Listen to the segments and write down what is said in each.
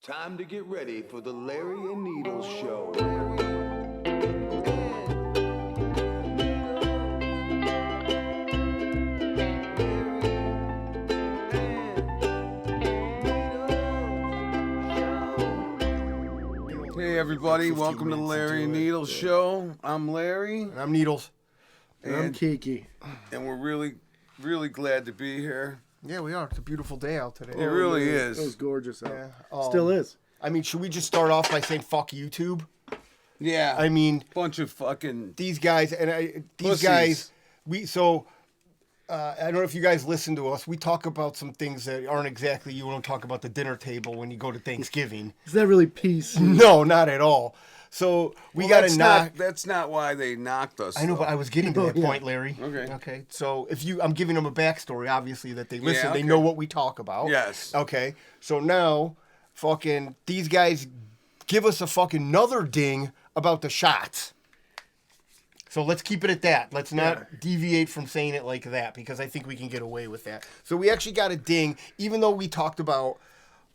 Time to get ready for the Larry and Needles Show. Hey everybody, welcome to the Larry and Needles Show. I'm Larry. And I'm Needles. And I'm Kiki. And we're really glad to be here. Yeah, we are. It's a beautiful day out today. It really is. It was gorgeous out. Yeah. Still is. I mean, should we just start off by saying fuck YouTube? Yeah. I mean, bunch of fucking these guys and pussies. guys. I don't know if you guys listen to us. We talk about some things that aren't exactly. You don't talk about the dinner table when you go to Thanksgiving. Is that really peace? No, not at all. So we got to knock. That's not why they knocked us. I know, but I was getting to that Yeah. point, Larry. Okay. Okay. So I'm giving them a backstory, obviously, that they listen. Yeah, okay. They know what we talk about. Yes. Okay. So now, fucking, these guys give us a fucking another ding about the shots. So let's keep it at that. Let's not deviate from saying it like that, because I think we can get away with that. So we actually got a ding, even though we talked about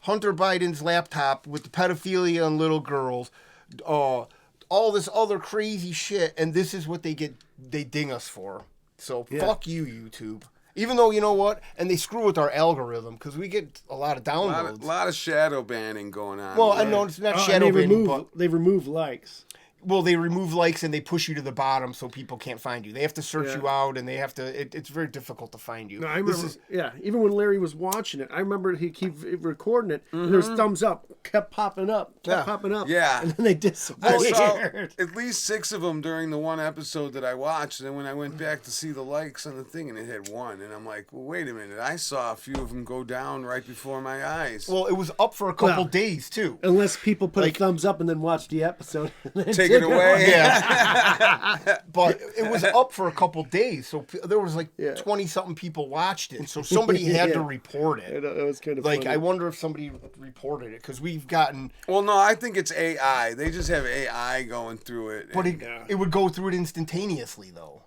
Hunter Biden's laptop with the pedophilia on little girls, all this other crazy shit, and this is what they ding us for. So fuck you, YouTube. Even though, you know what, and they screw with our algorithm, because we get a lot of downloads. A lot of shadow banning going on. Well, I know it's not shadow and banning, but they remove likes. well, they remove likes and they push you to the bottom so people can't find you. They have to search you out, and they have to. It's very difficult to find you. No, I remember. Even when Larry was watching it, I remember he keep recording it. And there was thumbs up, kept popping up. Yeah. And then they I disappeared. saw at least 6 of them during the one episode that I watched, and then when I went back to see the likes on the thing, and it had 1, and I'm like, well, wait a minute, I saw a few of them go down right before my eyes. Well, it was up for a couple days too. Unless people put a thumbs up and then watch the episode. Take it away. Yeah. But it was up for a couple days, so there was like 20-something people watched it. So somebody had to report it. It was kind of Like, funny. I wonder if somebody reported it, because we've gotten. Well, no, I think it's AI. They just have AI going through it. But it would go through it instantaneously, though.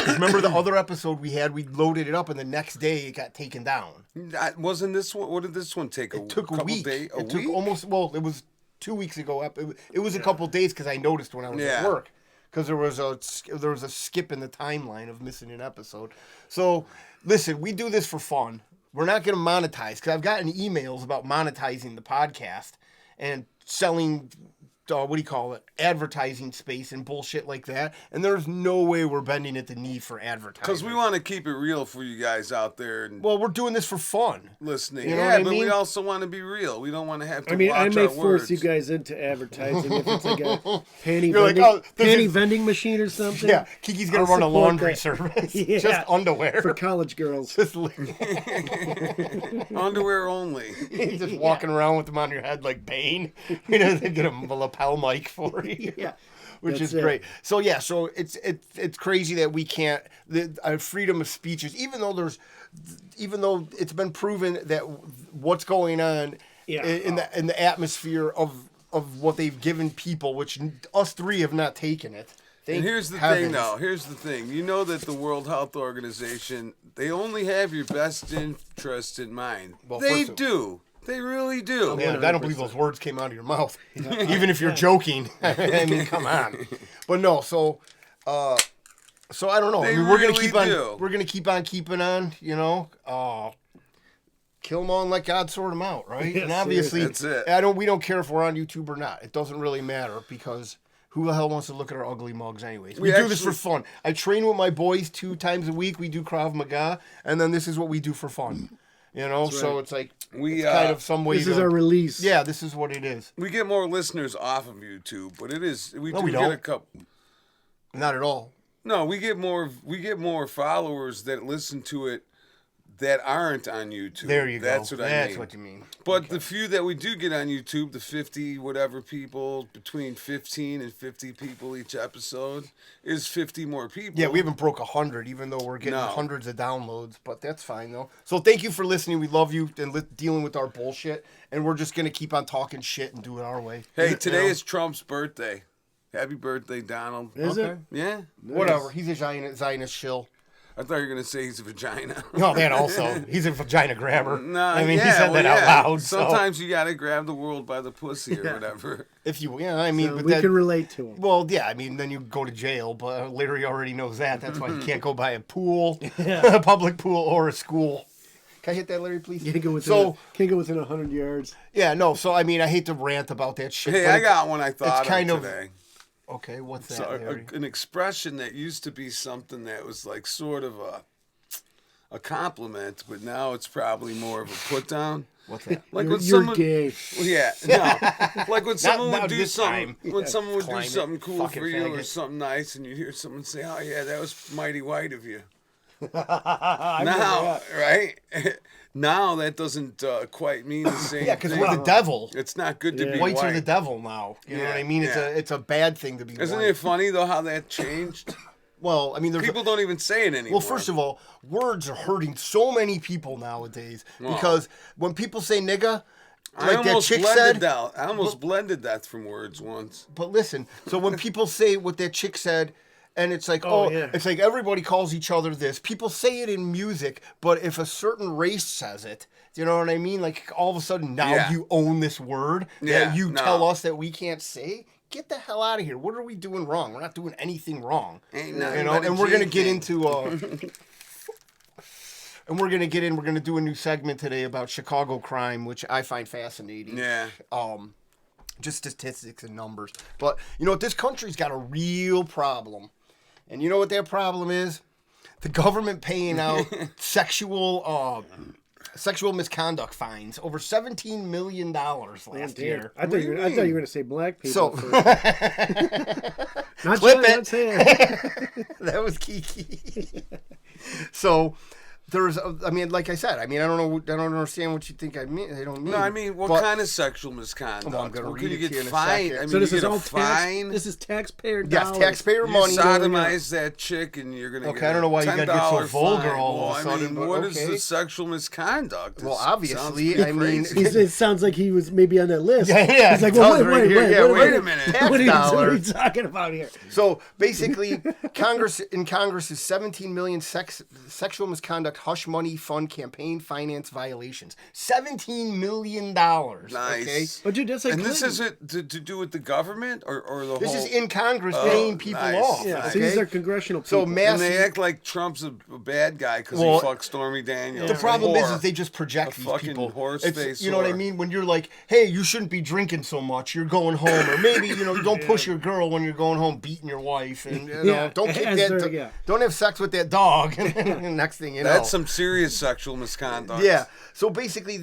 Remember the other episode we had? We loaded it up, and the next day it got taken down. Wasn't this one? What did this one take? It took a couple week. days? It took almost. Well, it was 2 weeks ago. It was a couple days, because I noticed when I was at work, because there was a skip in the timeline of missing an episode. So listen, we do this for fun. We're not going to monetize, because I've gotten emails about monetizing the podcast and selling, advertising space and bullshit like that. And there's no way we're bending at the knee for advertising. Because we want to keep it real for you guys out there and Well, we're doing this for fun. listening. You know what I but we mean? also want to be real. We don't want to have to I mean, watch I may our force words. you guys into advertising if it's like a panty You're like, vending, oh, this panty is- vending machine or something. Yeah, Kiki's going to I'll run a support laundry that. service. Yeah. Just underwear. For college girls. Just Underwear only. just walking around with them on your head like Bane. You know, they get a lapel mic for you. Yeah. Which That's is great. So yeah, so it's crazy that we can't freedom of speech is even though it's been proven that what's going on in the atmosphere of what they've given people, which us three have not taken it. And here's the thing, though. Here's the thing. You know that the World Health Organization, they only have your best interest in mind. Well, they first of- do. They really do. Man, I don't believe those words came out of your mouth, even if you're joking. I mean, come on. But no, so I don't know. They I mean, we're gonna really keep on. do. We're gonna keep on keeping on. You know, kill them all and let God sort them out, right? Yes, and obviously, that's it. We don't care if we're on YouTube or not. It doesn't really matter, because who the hell wants to look at our ugly mugs anyways? We do this for fun. I train with my boys 2 times a week. We do Krav Maga, and then this is what we do for fun. You know, so it's like it's kind of some way. This is our release. Yeah, this is what it is. We get more listeners off of YouTube, but it is we do we get don't. a couple. Not at all. No, we get more followers that listen to it that aren't on YouTube. There you go. That's what I mean. That's what you mean. But the few that we do get on YouTube, the 50 whatever people, between 15 and 50 people each episode, is 50 more people. Yeah, we haven't broke 100, even though we're getting No. hundreds of downloads. But that's fine, though. So thank you for listening. We love you and dealing with our bullshit. And we're just going to keep on talking shit and do it our way. Hey, today You know? is Trump's birthday. Happy birthday, Donald. Is it? Yeah. Whatever. He's a Zionist shill. I thought you were gonna say he's a vagina. No, that also. He's a vagina grabber. Nah, I mean, yeah, he said that well, out yeah. loud. So Sometimes you gotta grab the world by the pussy or whatever. if you, I mean, So but we that, can relate to him. well, yeah, I mean, then you go to jail. But Larry already knows that. That's why you can't go by a pool, a public pool, or a school. Can I hit that, Larry, please? Can't go within 100 yards. Yeah, no. So I mean, I hate to rant about that shit. Hey, but I got one I thought kind of of- today. Okay, what's that, So, Larry? an expression that used to be something that was like sort of a compliment, but now it's probably more of a put down. What's that? Like You're, when you're someone, gay. well, yeah, no, like when someone not would do this something, time. when someone would do Climate, something cool fucking for you or faggot. something nice, and you hear someone say, "Oh yeah, that was mighty white of you." I Now, right? Now that doesn't quite mean the same. Yeah, because thing. we're the devil. It's not good to Yeah. be Whites white. are the devil now. You know what I mean? Yeah. It's a bad thing to be Isn't white. it funny though how that changed? Well, I mean, there's People don't even say it anymore. well, first of all, words are hurting so many people nowadays because when people say nigga, I like that almost chick blended said. that. I almost blended that from words once. But listen, so when people say what that chick said, and it's like, oh, yeah. it's like everybody calls each other this. People say it in music, but if a certain race says it, you know what I mean? Like all of a sudden now Yeah. you own this word Yeah, that you no. tell us that we can't say. Get the hell out of here. What are we doing wrong? We're not doing anything wrong. Ain't You nothing know, but a and we're gonna G get thing. into and we're gonna do a new segment today about Chicago crime, which I find fascinating. Yeah. Just statistics and numbers. But you know what? This country's got a real problem. And you know what that problem is? The government paying out sexual misconduct fines over $17 million last year. I thought you were going to say black people. So first. Not Flip John, it. not saying. that was Kiki. So there's, I mean, like I said, I mean, I don't understand what you think I mean. I don't mean. No, I mean, what but- kind of sexual misconduct? Well, I'm gonna Well, read can you it get to you in a fined? second. I mean, So this you is get a all fine. tax. This is taxpayer Yes, dollars. taxpayer You money. sodomize that chick, and you're gonna. Okay, get I don't know why you gotta get so $10 vulgar fine. all of a Well, I sudden, mean, but what is okay. the sexual misconduct? Well, It obviously, sounds pretty I mean- crazy. It sounds like he was maybe on that list. Yeah, He's like, it well, does wait, right wait, here. wait, Yeah, wait, wait a minute. Tax What are dollars. you talking about here? So basically, Congress's $17 million sexual misconduct hush money fund campaign finance violations. $17 million. Nice. Okay? But dude, that's like And this Clinton. isn't to do with the government or the This whole. is in Congress paying people nice. off. Yeah, Nice. so these Okay? are congressional So people. And they massive. act like Trump's a bad guy because Well, he fucked Stormy Daniels. The problem Whore. is they just project A these fucking people. horse It's- face you know what I whore. mean? When you're like, hey, you shouldn't be drinking so much. You're going home, or maybe don't push your girl when you're going home beating your wife, and Yeah, don't kick as that. they're- yeah. Don't have sex with that dog. And next thing you know, That's some serious sexual misconduct. Yeah. So basically,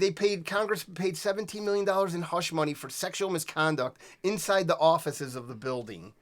Congress paid $17 million in hush money for sexual misconduct inside the offices of the building.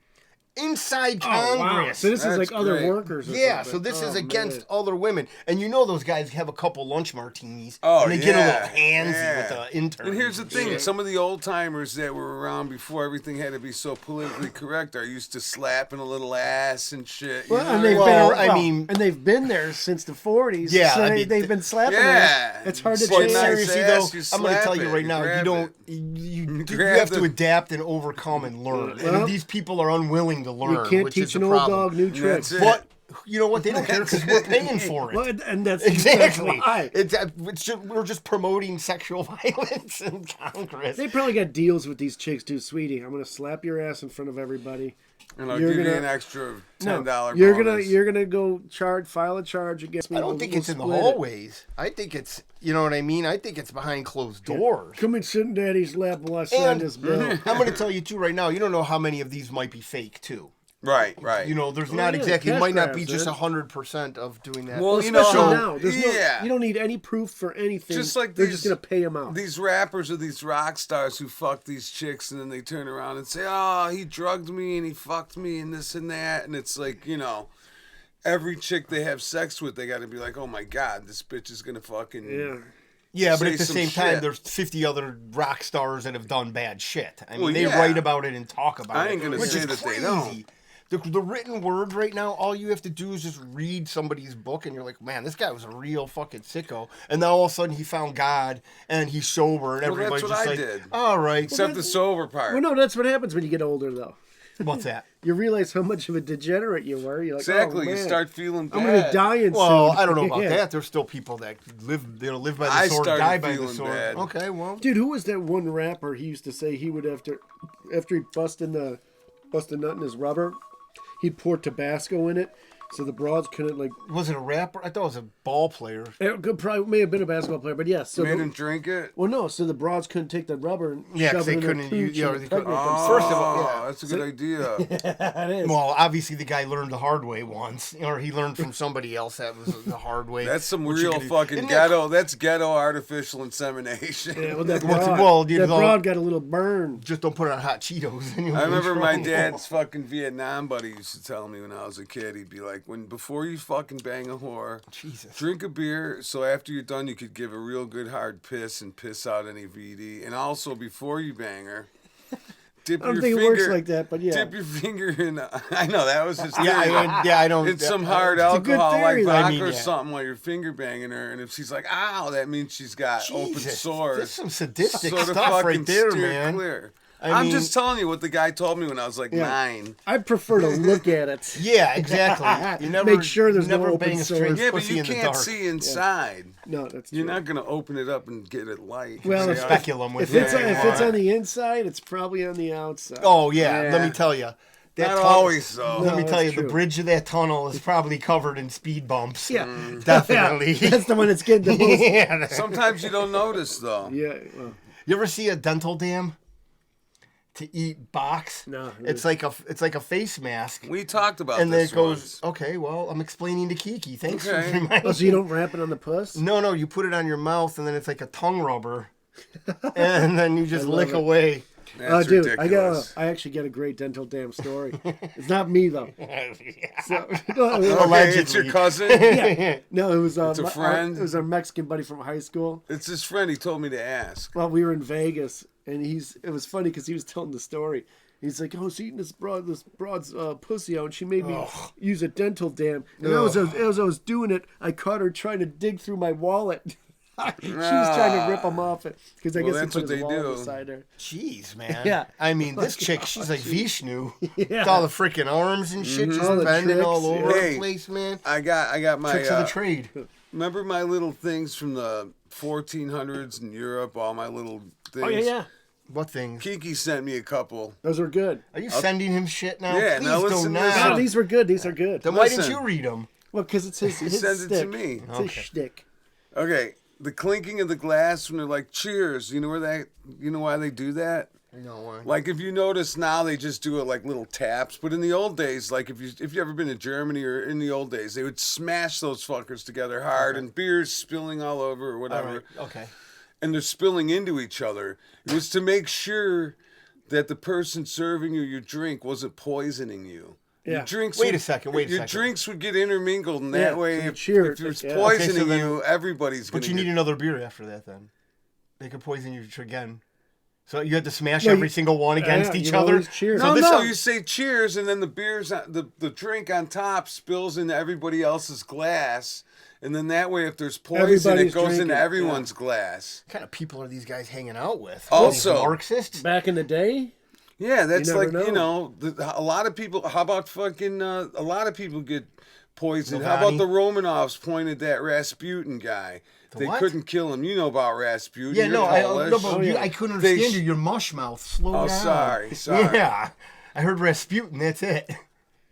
Inside Oh, wow. Congress. So this is That's like other great. workers. Or Yeah, something. so this Oh, is against man. other women. And you know those guys have a couple lunch martinis. Oh, and they get a yeah, little handsy yeah. with the interns. And here's the thing: shit. some of the old timers that were around before everything had to be so politically correct are used to slapping a little ass and shit. You Well, know and what I they've mean? Well, been. I mean- and they've been there since the 40s. Yeah, so I they, mean, they've been slapping. yeah. it. It's hard to But change. nice Seriously ass, though, you I'm going to slap tell you it, right you now, you grab don't. it. You grab have to the- adapt and overcome and learn. Well, and these people are unwilling to learn. You can't which teach is an the old problem. dog new tricks. That's it. But you know what? They don't care because we're paying for it. Well, and that's Exactly. That's why. It's just, we're just promoting sexual violence in Congress. They probably got deals with these chicks too, sweetie. I'm gonna slap your ass in front of everybody. And I'll You're give you gonna- an extra No, $10 you're gonna go file a charge against me. I don't We'll- think we'll it's in the split it. hallways. I think it's, you know what I mean? I think it's behind closed doors. Come and sit in Daddy's lap while I sign And this bill. I'm going to tell you too right now, you don't know how many of these might be fake too. Right, right. You know, there's Oh, not yeah, exactly, it cash might not be grabs, just dude. 100% of doing that. Well, you know, Especially so- now, there's yeah. you don't need any proof for anything. Just like they're these- just gonna pay him out. These rappers or these rock stars who fuck these chicks and then they turn around and say, oh, he drugged me and he fucked me and this and that. And it's like, you know, every chick they have sex with, they got to be like, oh my God, this bitch is going to fucking. yeah. Yeah, but say at the some same time, shit. there's 50 other rock stars that have done bad shit. I mean, Well, they yeah. write about it and talk about I it. ain't gonna which say is that they crazy. don't. The written word right now, all you have to do is just read somebody's book, and you're like, man, this guy was a real fucking sicko. And then all of a sudden, he found God, and he's sober, and Well, everybody's that's what just I like, did. all right. Except the sober part. Well, no, that's what happens when you get older, though. What's that? You realize how much of a degenerate you were. You're like, Exactly. oh, You man, start feeling bad. I'm gonna die in Well, soon. I don't know about Yeah. that. There's still people that live by the I sword, started die by the feeling sword. bad. Okay, well, Dude, who was that one rapper? He used to say he would after he bust a nut in his rubber, he'd pour Tabasco in it, so the broads couldn't like. was it a rapper? I thought it was a ball player. It could probably may have been a basketball player, but yes. So Made him drink it. well, no. So the broads couldn't take the rubber and Yeah, 'cause shove they it in couldn't their use- pooch yeah, and they couldn't- impregnate Oh, themselves. First of all, yeah. that's a good idea. That is. Well, obviously the guy learned the hard way once, or he learned from somebody else that was the hard way. That's some What you real could- fucking Isn't that- ghetto. That's ghetto artificial insemination. Yeah, well, that What's- broad, well, dude, that it's all- broad got a little burn. Just don't put it on hot Cheetos. And you'll I be in remember my trouble. dad's fucking Vietnam buddy used to tell me when I was a kid. He'd be like, before you fucking bang a whore, Jesus. drink a beer so after you're done you could give a real good hard piss and piss out any VD. And also before you bang her, dip I don't your think finger. it works like that, but yeah. Dip your finger in. I know that was his theory. Yeah, I don't. In some hard a good alcohol like theory, though. vodka I mean, or yeah. something while you're finger banging her, and if she's like, "Ow," that means she's got open Jesus, sores. that's some sadistic So to stuff fucking right there, steer man. Clear. I I'm mean- just telling you what the guy told me when I was like Yeah. 9. I prefer to look at it. Yeah, exactly. You never Make sure there's never no open bang a sores. straight Yeah, but pussy you in the can't dark. see inside. No, that's true. You're not gonna open it up and get it light. Well, See if how- Speculum with If it's, it. if it's on the inside, it's probably on the outside. Oh yeah, Yeah. let me tell you. That Not tunnel- always so. Let me No, tell you, that's the true. bridge of that tunnel is probably covered in speed bumps. Yeah. Definitely. Yeah, that's the one that's getting the most. Yeah. Sometimes you don't notice though. Yeah. Well, You ever see a dental dam to eat box? No. It's like a face mask. We talked about And then this it goes, once. okay, well, I'm explaining to Kiki. Thanks Okay. for reminding oh, so you don't wrap it on the puss? No, you put it on your mouth and then it's like a tongue rubber. And then you just I love lick it. away. That's Dude, ridiculous. I actually got a great dental dam story. It's not me though. So, no, Okay, it's Allegedly. your cousin. yeah. No, it was It's a friend? it was our Mexican buddy from high school. It's his friend. He told me to ask. Well, we were in Vegas, and it was funny because he was telling the story. He's like, "I was eating this broad's pussy out, and she made me use a dental dam." And as I was doing it, I caught her trying to dig through my wallet. She was trying to rip them off it because I Well, guess he that's put what his they wallet do. beside her. Jeez, man. Yeah. I mean, this chick, she's like Vishnu. Yeah. With all the freaking arms and shit, just All the bending tricks, all over Hey. the place, man. I got my. Tricks of the trade. Remember my little things from the 1400s in Europe? All my little things. Oh yeah. What things? Kiki sent me a couple. Those were good. Are you sending him shit now? Yeah, Please now do listen, not. listen. No, these were good. These are good. Then why didn't Listen. you read them? Well, because it's his sent it to stick. me. It's Okay. his shtick. Okay, the clinking of the glass when they're like cheers. You know why they do that? No one. Like if you notice now they just do it like little taps, but in the old days, like if you ever been to Germany or in the old days, they would smash those fuckers together hard and beers spilling all over or All whatever. right. Okay. And they're spilling into each other. It was to make sure that the person serving you your drink wasn't poisoning you. Your Yeah. drinks Wait a would- second, wait a your second. drinks would get intermingled, and that Yeah, way, so you if, cheer if it, it's yeah. poisoning Okay, so then- you, everybody's going But to you get... need another beer after that, then. They could poison you again. So you had to smash Well, every you- single one against yeah, each you other. always cheer. So No, this no, is- you say cheers, and then the beers, the drink on top spills into everybody else's glass, and then that way, if there's poison, it Everybody's goes drinking, into yeah. everyone's glass. What kind of people are these guys hanging out with? Also- These Marxists? Back in the day, Yeah, that's never like know. a lot of people. How about fucking? A lot of people get poisoned. How about Nobody? the Romanovs pointed that Rasputin guy? They what? couldn't kill him. You know about Rasputin. Yeah, You're no, Polish. no, but Oh, you, yeah. I couldn't They understand sh- you. Your mush mouth. Slow Oh, down. sorry. Yeah, I heard Rasputin. That's it.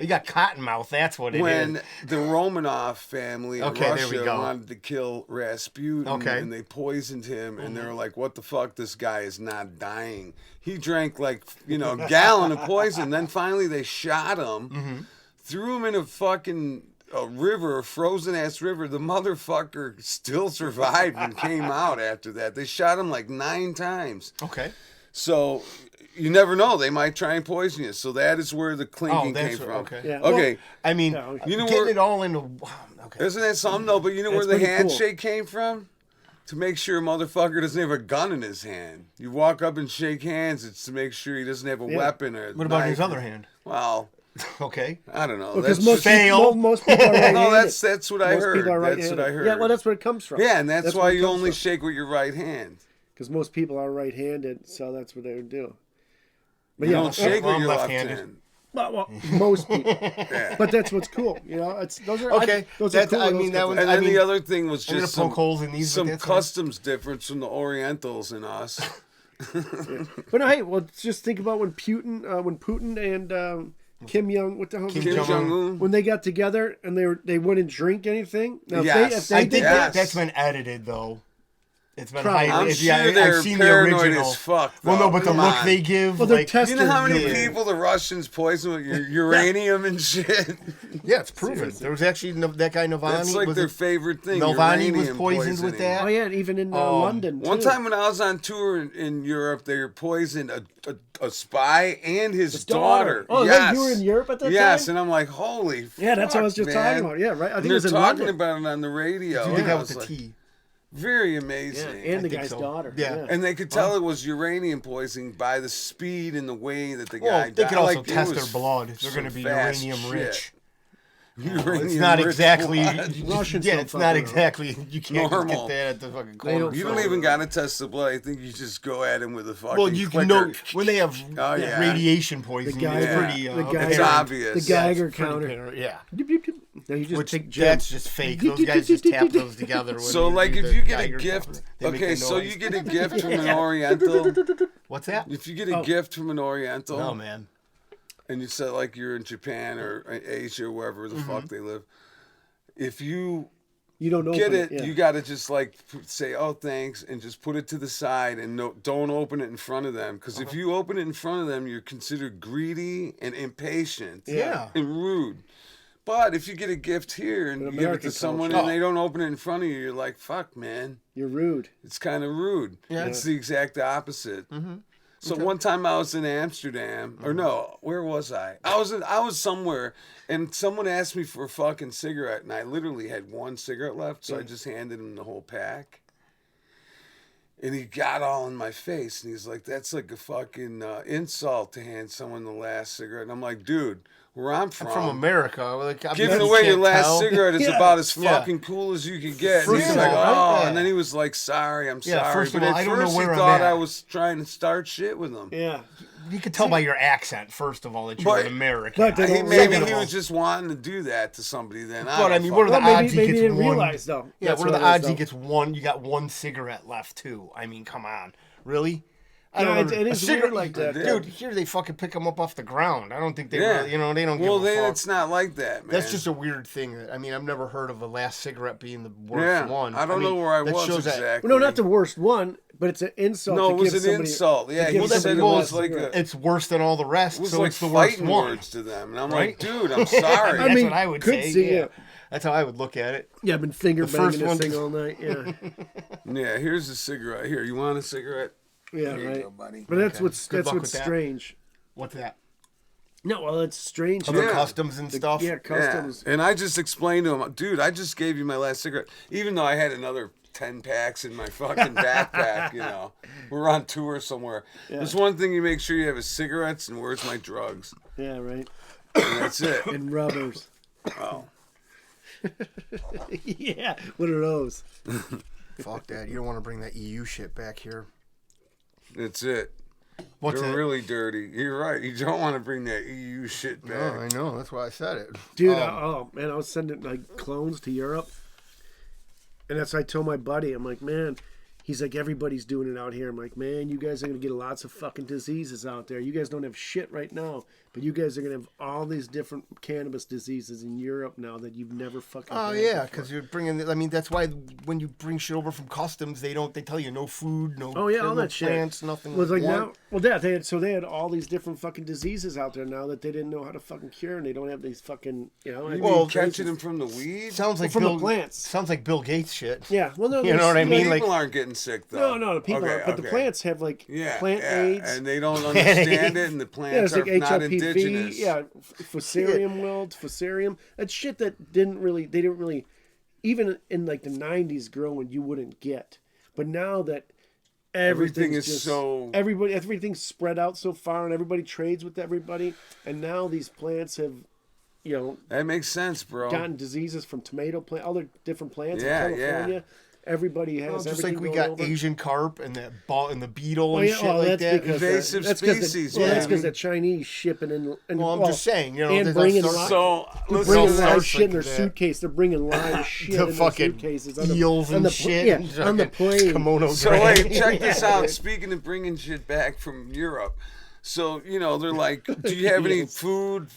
You got cotton mouth. That's what it is. When the Romanov family in Okay, there we Russia go. wanted to kill Rasputin, Okay. and they poisoned him, and they were like, "What the fuck? This guy is not dying." He drank like a gallon of poison. Then finally they shot him, threw him in a fucking river, a frozen ass river. The motherfucker still survived and came out after that. They shot him like 9 times. Okay. So you never know. They might try and poison you. So that is where the clinking that's came from. okay. Yeah. Okay. I mean, Yeah, You know getting where- it all into. Okay. Isn't that something though? But you know where That's the pretty cool. handshake came from? To make sure a motherfucker doesn't have a gun in his hand. You walk up and shake hands. It's to make sure he doesn't have a Yeah. weapon or. What about knife. his other hand? Well, Okay. I don't know. because That's most just- Fail. most people are right-handed. no, that's what I Most heard. people are That's right-handed. what I heard. Yeah, well, that's where it comes from. Yeah, and that's why where it you comes only from. shake with your right hand. Because most people are right-handed, so that's what they would do. But You yeah, don't shake well, with I'm your left left-handed. hand. Well, most people. But that's what's cool. You know, those are Okay, those are cool. I mean, that was. And I then mean, the other thing was I'm gonna just poke holes in these, but some that's fine. customs difference from the Orientals and us. But no, hey, well, just think about when Putin and Kim Jong, what the hell? Kim Kim Jong-un. When they got together and they wouldn't drink anything. Now, Yes. if I they think did Yes. that's been edited though. It's been Probably. highly. I'm if- sure yeah, they're I've seen the paranoid original. as fuck. Well, no, though. but the Come look on. they give. Well, they're like, testing. You know how many Yeah. people the Russians poison with uranium and shit? Yeah, it's proven. There was actually that guy Navalny. That's like was their it- favorite thing. Navalny was uranium poisoned with poisoning. that. Oh yeah, and even in London. One too. time when I was on tour in Europe, they poisoned a spy and his daughter. daughter. Oh, yes. you were in Europe at that Yes, time? and I'm like, holy. Yeah, that's what I was fuck, just man. talking about. Yeah, right. I think And it was they're in talking London. about it on the radio. You think and I that was was the like, tea? very Yeah, amazing. and the think guy's so. daughter. Yeah. And they could tell it was uranium poisoning by the speed and the way that the guy Well, died. they could also Like, it test was their blood. They're some going to be fast uranium shit. rich. Uranium It's not rich exactly. blood. Russians Yeah, don't it's fuck not around. exactly. You can't just Normal. get that at the fucking They corner. don't You don't store. even gotta test the blood. I think you just go at him with a fucking Well, you clicker. can know when they have Oh, yeah. radiation poisoning. The It's Geiger- pretty. the apparent. Geiger- It's obvious. The Geiger It's pretty counter. apparent, yeah. Dip, dip, dip. No, you just Which take Jim. that's just fake. Those guys just tap those together. When So, you like, do if the you get a Geiger gift, counter. They make okay, the so noise. you get a gift from an Oriental. What's that? If you get a gift from an Oriental, Oh man. and you said like you're in Japan or Asia or wherever the fuck they live, if you You don't open get it, Yeah. you got to just like say, "Oh, thanks," and just put it to the side and don't open it in front of them. Because if you open it in front of them, you're considered greedy and impatient, Yeah. and rude. But if you get a gift here and you give it American to someone culture. and they don't open it in front of you, you're like, "Fuck, man." You're rude. It's kind of rude. Yeah. It's the exact opposite. So one time I was in Amsterdam, or no, where was I? I was somewhere, and someone asked me for a fucking cigarette, and I literally had one cigarette left, so I just handed him the whole pack. And he got all in my face, and he's like, "That's like a fucking insult to hand someone the last cigarette." And I'm like, "Dude, where I'm From America, like, I giving bet you away your can't last tell. cigarette is Yeah. about as Yeah. fucking cool as you could get." And First he's of like, all, "Oh," right? and then he was like, "Sorry, I'm Yeah, sorry." first of But all, at I don't know first he where I'm thought at. I was trying to start shit with him. Yeah. You could tell by your accent, first of all, that you're But- an American. but they don't Maybe Second he of was all- just wanting to do that to somebody. Then But, I mean, what are the Well, odds maybe he he gets didn't one? realize though. Yeah, That's what are the it is, odds he though. gets one? You got one cigarette left too. I mean, come on, really? I Yeah, don't know. it A is cigarette- weird like that. dude. Here they fucking pick them up off the ground. I don't think they Yeah. really, they don't Well, give a then fuck. it's not like that, man. That's just a weird thing. I mean, I've never heard of a last cigarette being the worst yeah. one. I don't mean, know where I that was shows that- exactly. Well, no, not the worst one, but it's an insult. No, to it was give an somebody, insult. Yeah, to he give said somebody it a was last like cigarette. It's worse than all the rest, It was so like it's the worst fighting one. words to them, and I'm Right? like, dude, I'm sorry. That's mean, what I would could say. see yeah. it. That's how I would look at it. Yeah, I've been finger The first banging one- this thing all night. Yeah, Yeah, here's a cigarette. Here, you want a cigarette? yeah, Here you right. go, buddy. But that's Okay. what's Good that's luck what's with that. strange. What's that? No, well, it's strange. Other Yeah. customs and stuff. Yeah, Yeah, customs. and I just explained to him, dude, I just gave you my last cigarette, even though I had another 10 packs in my fucking backpack. We're on tour somewhere. There's one thing you make sure you have is cigarettes, and where's my drugs? Yeah, right. And that's it. And rubbers. Oh. Yeah, what are those? Fuck that. You don't want to bring that EU shit back here. That's it. What's They're it? really dirty. You're right. You don't want to bring that EU shit Oh, back. I know. That's why I said it. Dude, oh man, I was sending like clones to Europe, and that's what I told my buddy. I'm like, man, he's like, everybody's doing it out here. I'm like, man, you guys are gonna get lots of fucking diseases out there. You guys don't have shit right now, but you guys are gonna have all these different cannabis diseases in Europe now that you've never fucking. Oh had yeah, before. because you're bringing. I mean, that's why when you bring shit over from customs, they tell you no food, no. Oh yeah, all no that shit. plants, nothing. Was like that. now, well, yeah, they had all these different fucking diseases out there now that they didn't know how to fucking cure, and they don't have these fucking, You Well, mean catching them from the weed? Sounds like from the Bill, plants. Sounds like Bill Gates shit. Yeah, well, no, You know what I The mean? Like people aren't getting sick, though. No, the people, Okay, aren't, but the okay. plants have like Yeah, plant yeah, AIDS. and they don't understand it, and the Yeah, plants it's like are not HLPV. indigenous. Yeah, fusarium wilt, fusarium. That's shit that they didn't really, even in like the 90s growing, you wouldn't get. But now that Everything everything's is just, so- everything's spread out so far, and everybody trades with everybody, and now these plants have, That makes sense, bro. gotten diseases from tomato plant, other different plants Yeah, in California. everybody has Well, just everything like we going got over. Asian carp and that ball and the beetle and yeah, shit well, like that's that. because Invasive that's 'cause species, Well, that's man. because the Chinese shipping in. And, Well, I'm just saying, you know, and there's bringing all live, sorts So they're listen bringing to live live this. stuff shit in their like that. suitcase. They're bringing live shit The in their fucking suitcases. eels on and the, shit. Yeah, and on the fucking plane. Kimono So drag. wait, check this out. Speaking of bringing shit back from Europe, so you know they're like, "Do you have any Yes. food,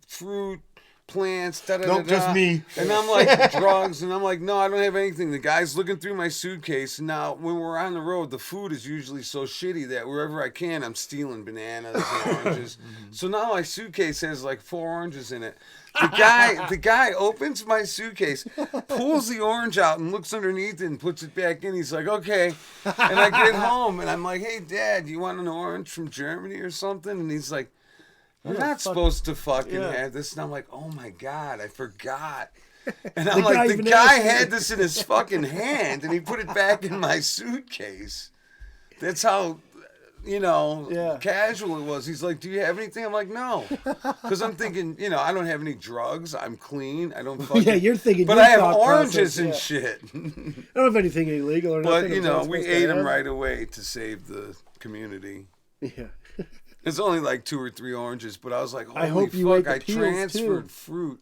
fruit, plants?" Da, da, Nope, da, just da. me. And I'm like, drugs, and I'm like, "No, I don't have anything." The guy's looking through my suitcase, and now when we're on the road, the food is usually so shitty that wherever I can, I'm stealing bananas and oranges. So now my suitcase has like 4 oranges in it. The guy opens my suitcase, pulls the orange out and looks underneath it and puts it back in. He's like, "Okay." And I get home and I'm like, "Hey, Dad, you want an orange from Germany or something?" And he's like, "You're not supposed to fucking have this." And I'm like, "Oh my God, I forgot." And I'm The guy like, the even guy asked you. had this in his fucking hand and he put it back in my suitcase. That's how, Yeah. casual it was. He's like, "Do you have anything?" I'm like, "No." Because I'm thinking, I don't have any drugs. I'm clean. I don't fucking. Yeah, you're thinking But your I have thought oranges process, and yeah. shit. I don't have anything illegal or But, nothing. I'm not we supposed to ate them have. right away to save the community. Yeah. It's only like 2 or 3 oranges, but I was like, "Holy I hope you fuck, ate the I peels, transferred too. fruit."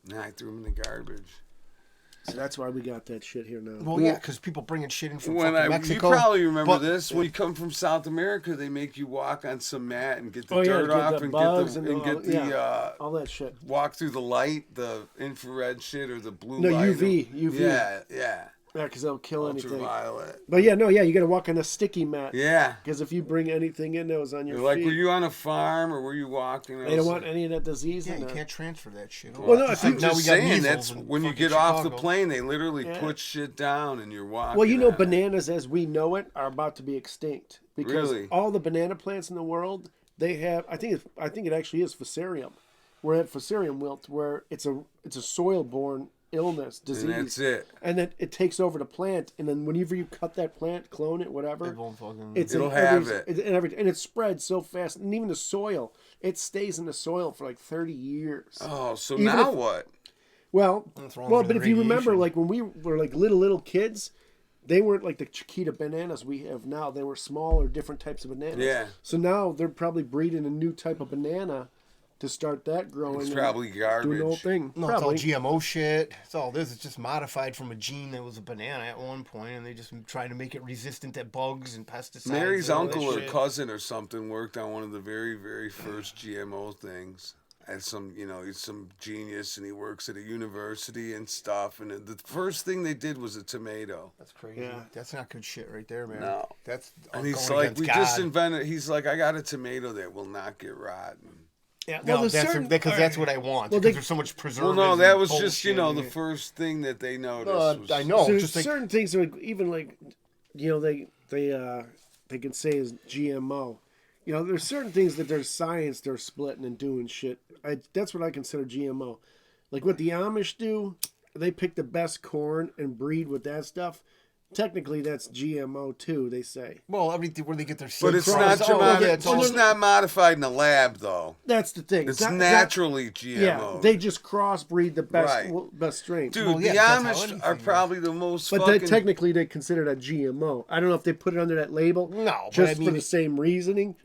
Nah, I threw them in the garbage. So that's why we got that shit here now. Well, yeah, because people bringing shit in from When fucking you Mexico. probably remember But- this. When you come from South America, they make you walk on some mat and get the Oh, yeah, dirt to get off the and bugs get and the, all- yeah. uh, all that shit. walk through the light, the infrared shit or the blue No, light. UV. Yeah. Yeah, because they'll kill anything. Ultraviolet. But yeah, you got to walk on a sticky mat. Yeah. Because if you bring anything in that was on your Like, feet, were you on a farm or were you walking? they don't want any of that disease Yeah, in you there. can't transfer that shit. Well, no, Just if you- like now Just we got saying, measles that's in when you fucking get off the Chicago. plane, they literally Yeah. put shit down and you're walking. Well, on it. bananas as we know it are about to be extinct because Really? all the banana plants in the world they have. I think it actually is fusarium. We're at fusarium wilt, where it's a soil-borne illness, disease, And that's it. and then it takes over the plant, and then whenever you cut that plant, clone it, whatever, It won't fucking. It'll in have and it spreads so fast, and even the soil, it stays in the soil for like 30 years. Oh, so Even now if- what? Well, What's wrong well, with but the if you remember, radiation? like when we were like little kids, they weren't like the Chiquita bananas we have now. They were smaller, different types of bananas. Yeah. So now they're probably breeding a new type of banana to start that growing. It's and probably doing the whole garbage. thing. No, it's all probably. GMO shit. It's all this. It's just modified from a gene that was a banana at one point, and they just tried to make it resistant to bugs and pesticides. Mary's and all that uncle or shit. cousin or something worked on one of the very, very first GMO things. And he's some genius and he works at a university and stuff. And the first thing they did was a tomato. That's crazy. Yeah. That's not good shit right there, man. No. That's And he's going like, against we God. just invented, he's like, I got a tomato that will not get rotten. Yeah. No, there's that's certain- because that's what I want. Well, Because they- there's so much Well, preservatives. no, that and was just, bullshit the in it. first thing that they noticed. was, I know. So just like certain things are even like, they can say is GMO. There's certain things that there's science they're splitting and doing shit. That's what I consider GMO. Like what the Amish do, they pick the best corn and breed with that stuff. Technically, that's GMO too. They say well, everything where they get their seeds But it's from. not, it's all- it's not modified in a lab, though. that's the thing. It's not- naturally GMO. Yeah, they just crossbreed the best Right. best strain. Dude, Well, yeah, the that's how Amish anything are is. probably the most But fucking... technically, they consider that GMO. I don't know if they put it under that label. No, but just I mean- for the same reasoning.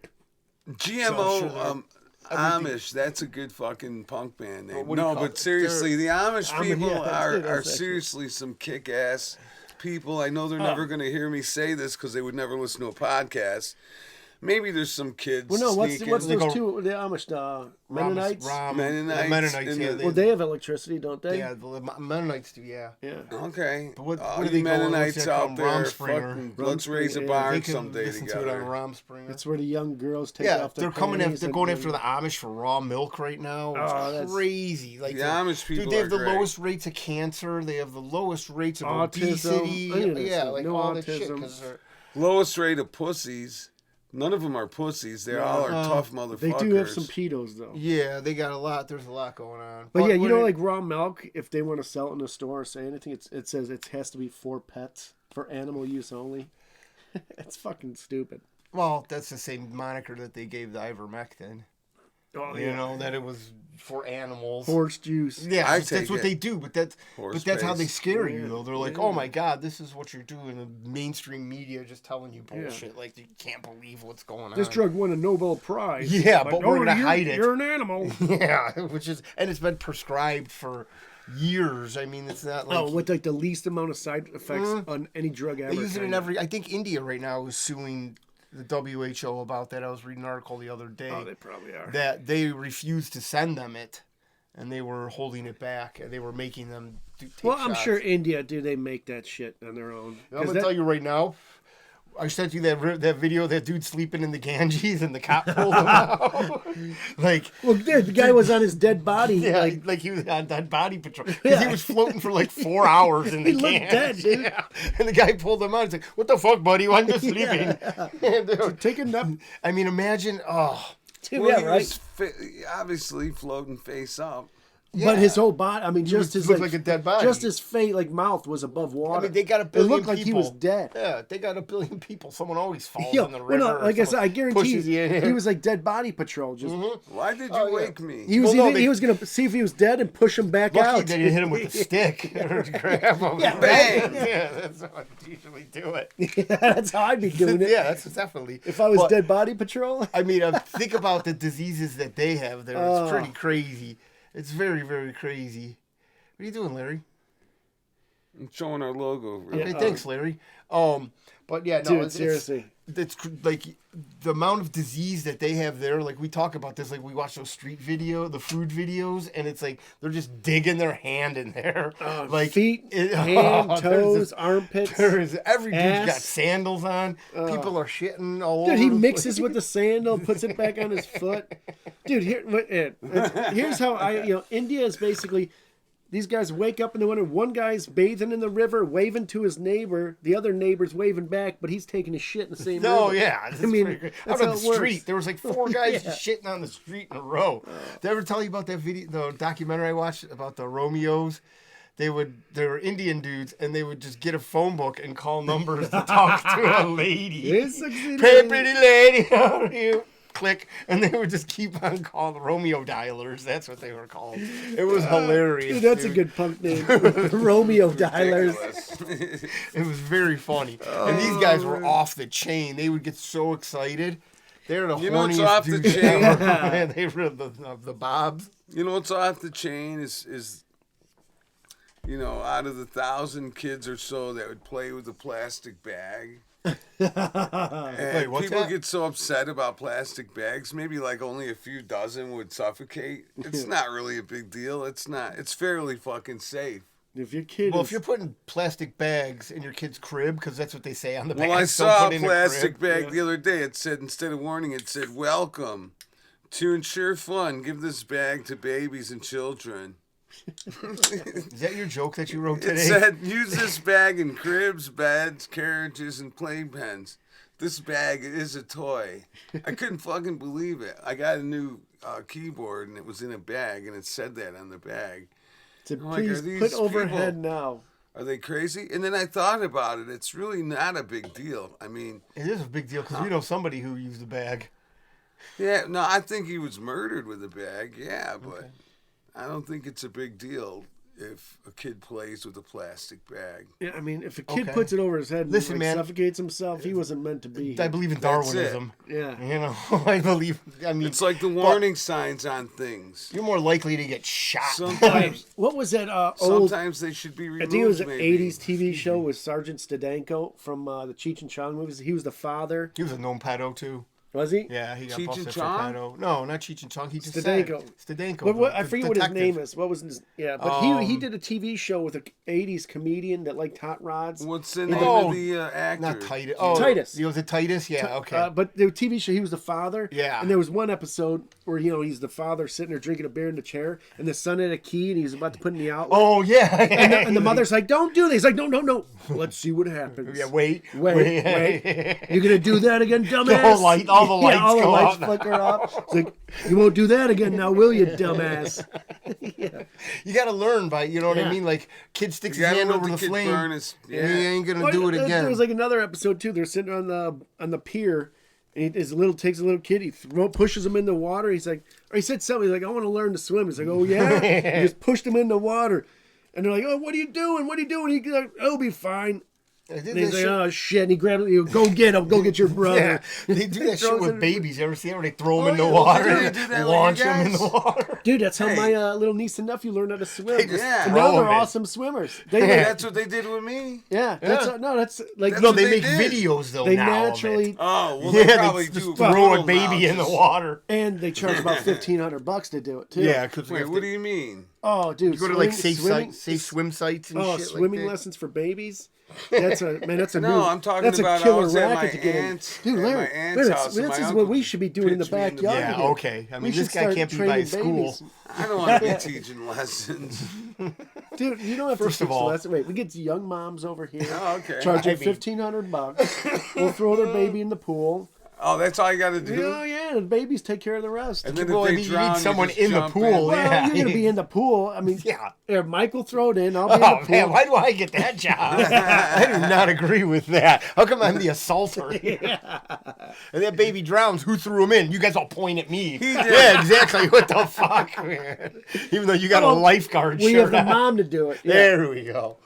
GMO, So I'm sure Amish, that's a good fucking punk band name. what do you No, call but it? seriously, the Amish Amish, people yeah, are that's actually- seriously some kick-ass people. I know they're never going to hear me say this because they would never listen to a podcast. Maybe there's some kids Well, no, what's sneaking. those They go- two? The Amish, Mennonites. Mennonites Mennonites, in yeah. the- Well, they have electricity, don't they? Yeah, the Mennonites do, yeah. Yeah. Okay. But what All do you they call it? What's Mennonites that out called? there, Rumspringer. fucking, let's raise a Rumspringer, yeah. barn They can someday listen together. to it on Rumspringer. That's where the young girls take Yeah, off their they're coming panties after. They're and- going after the Amish for raw milk right now. It's Oh, that's- crazy. Like The Amish people dude, they have are the great. lowest rates of cancer. They have the lowest rates of Autism. obesity. I knew that Yeah, stuff. like No all that shit. autism. 'Cause they're- Lowest rate of pussies. None of them are pussies. They all are tough motherfuckers. They do have some pedos though. Yeah, they got a lot. There's a lot going on. But yeah, you what know, it- like raw milk, if they want to sell it in the store or say anything, it says it has to be for pets, for animal use only. It's fucking stupid. well, that's the same moniker that they gave the ivermectin. Oh, You know, that it was for animals. Horse juice. Yeah, I that's take what it. they do, but that's how they base. scare you though. They're like, "Oh my God, this is what you're doing." The mainstream media just telling you Yeah. bullshit, like you can't believe what's going This on. drug won a Nobel Prize. Yeah, but we're gonna hide it. You're an animal. Yeah, and it's been prescribed for years. I mean, it's not like With like the least amount of side effects on any drug ever. they use it in kinda. every. I think India right now is suing the WHO about that. I was reading an article the other day Oh, they probably are. that they refused to send them it, and they were holding it back, and they were making them take Well, I'm shots. sure India, they make that shit on their own. I'm gonna tell you right now. I sent you that video, that dude sleeping in the Ganges, and the cop pulled him out. Like, Well, dude, the guy was on his dead body. yeah, like he was on that body patrol. Because he was floating for like 4 hours in the He looked Ganges. dead, dude. Yeah. And the guy pulled him out. He's like, "What the fuck, buddy? Why are you sleeping?" Dude, Take a nap. I mean, imagine. Oh, Dude, Well, yeah, he right. was obviously floating face up. But his whole body, I mean, just his looked like a dead body. Just his face, like mouth, was above water. I mean, they got a It billion looked like he was people. dead. Yeah, they got a billion people. Someone always falls Yo, in the well, river. no, or like I said, someone I guarantee pushes you in. he was like dead body patrol. Just Why did you Oh, yeah. wake me? he was Well, no, either, they- he was gonna see if he was dead and push him back Lucky out. they didn't hit him with a stick or grab him. Yeah, bang. Yeah, that's how I usually do it. That's how I'd be doing it. Yeah, that's definitely. If I was But, dead body patrol. I mean, think about the diseases that they have there. It's pretty crazy. It's very, very crazy. What are you doing, Larry? I'm showing our logo. Okay, thanks, Larry. But yeah, no, Dude, seriously. it's like the amount of disease that they have there. Like we talk about this, like we watch those street the food videos, and it's like they're just digging their hand in there, like Feet, it- hand, there's toes, this- armpits. There's every dude's got ass. sandals on. People are shitting all over. Dude, he the mixes place. with the sandal, puts it back on his foot. Dude, here's how India is basically, these guys wake up in the winter. One guy's bathing in the river, waving to his neighbor. The other neighbor's waving back, but he's taking his shit in the same river. Oh yeah, I mean, out that's on how the it works. street, there was like 4 guys Yeah. just shitting on the street in a row. Did I ever tell you about that video, the documentary I watched about the Romeos? They were Indian dudes, and they would just get a phone book and call numbers to talk to a lady. It's succeeding. Hey, pretty lady, how are you? Click, and they would just keep on calling Romeo dialers. That's what they were called. It was hilarious. Dude, that's a dude. good punk name. Romeo Dialers. Ridiculous. It was very funny. And these guys were off the chain. They would get so excited. They're the You know what's horniest off the dudes chain? ever. Man, they were the bobs. You know what's off the chain is out of the 1,000 kids or so that would play with a plastic bag. And Wait, what's people that? get so upset about plastic bags. Maybe like only a few dozen would suffocate. It's not really a big deal. It's not. It's fairly fucking safe. If your kid Well, is... if you're putting plastic bags in your kid's crib, because that's what they say on the bag. Well, I don't saw put a in the plastic crib. bag the other day. It said, instead of warning, it said, "Welcome. To ensure fun, give this bag to babies and children." Is that your joke that you wrote It today? said, "Use this bag in cribs, beds, carriages, and playpens. This bag is a toy." I couldn't fucking believe it. I got a new keyboard, and it was in a bag, and it said that on the bag. to like, please are these put overhead people- now. Are they crazy? And then I thought about it. It's really not a big deal. I mean, It is a big deal because we know somebody who used a bag. yeah, no, I think he was murdered with a bag, yeah, but I don't think it's a big deal if a kid plays with a plastic bag. Yeah, I mean, if a kid Okay. puts it over his head and Listen, man. suffocates himself, he wasn't meant to be I here. believe in That's it. Darwinism. Yeah. You know, I believe. I mean, It's like the warning signs on things. you're more likely to get shot. Sometimes, What was that old... sometimes they should be I removed. think it was an maybe. 80s TV show with Sergeant Stadenko from the Cheech and Chong movies. He was the father. He was a known pedo too. Was he? Yeah, he got Cheech busted and for Chong? pedo. No, not Cheech and Chong. He just Stadenko. said Stadenko. What, I the forget what his detective. name is. What was his... Yeah, but he did a TV show with an 80s comedian that liked hot rods. What's the name Oh, of the actor? Not Titus. Oh, Titus. Was it Titus? Yeah, okay. But the TV show, he was the father. Yeah. And there was one episode where, he's the father sitting there drinking a beer in the chair, and the son had a key, and he was about to put in the outlet. Oh, yeah. And the mother's like, "Don't do this." He's like, "No. Let's see what happens." Yeah, wait. Wait. You're going to do that again, dumbass? All the lights all the go lights out. flicker up. It's like, "You won't do that again now, will you, dumbass?" Yeah. You got to learn by, you know what I Yeah. mean? Like, kid sticks You his gotta hand let over the the kid flame, burn his- and he ain't going to Well, do it there- again. There was like another episode too. They're sitting on the pier, And takes a little kid, pushes him in the water. He's like, or he said something, he's like, I want to learn to swim. He's like, oh yeah? He just pushed him in the water. And they're like, oh, what are you doing? What are you doing? He's like, I'll be fine. And he's like, oh shit. And he grabs it, go get him, go get your brother. Yeah, they do that shit with babies. You ever see where they throw them in the water and launch them in the water? Dude, that's how my little niece and nephew learned how to swim. They just And throw now they're 'em in. awesome swimmers. That's what they did with me. Yeah, that's like That's No, what they they make did. videos though they now. naturally Oh, well, they Yeah, probably they do. just throw a little baby in the just- water. and they charge about $1,500 to do it too. Yeah, because Wait, what do you mean? Oh, dude, you go to like safe swim sites and shit swimming like that. lessons for babies. That's a No, I'm talking that's about a killer I was at my racket to get in. aunt's, Dude, at Larry, my aunt's house. and this my is what uncle we should be doing in the pitched me backyard. Yeah, again. okay. I mean, We this should guy start can't be by training school. babies. I don't want to be teaching lessons. Dude, you don't have First to of teach the all- lesson. Wait, we get young moms over here. Oh, okay. Charge them I mean- $1,500. We'll throw their baby in the pool. Oh, that's all you got to do. Oh yeah, the babies take care of the rest. And then Well, if I they mean, you drown, need someone just in the jump pool, Well, yeah. you're gonna be in the pool. I mean, Yeah. Here, Mike will throw it in. I'll be in the Oh pool. man, why do I get that job? I do not agree with that. How come I'm the assaulter? And that baby drowns. Who threw him in? You guys all point at me. He did. Yeah, exactly. What the fuck, man? Even though you got a Well, lifeguard We have shirt the on. mom to do it. Yeah. There we go.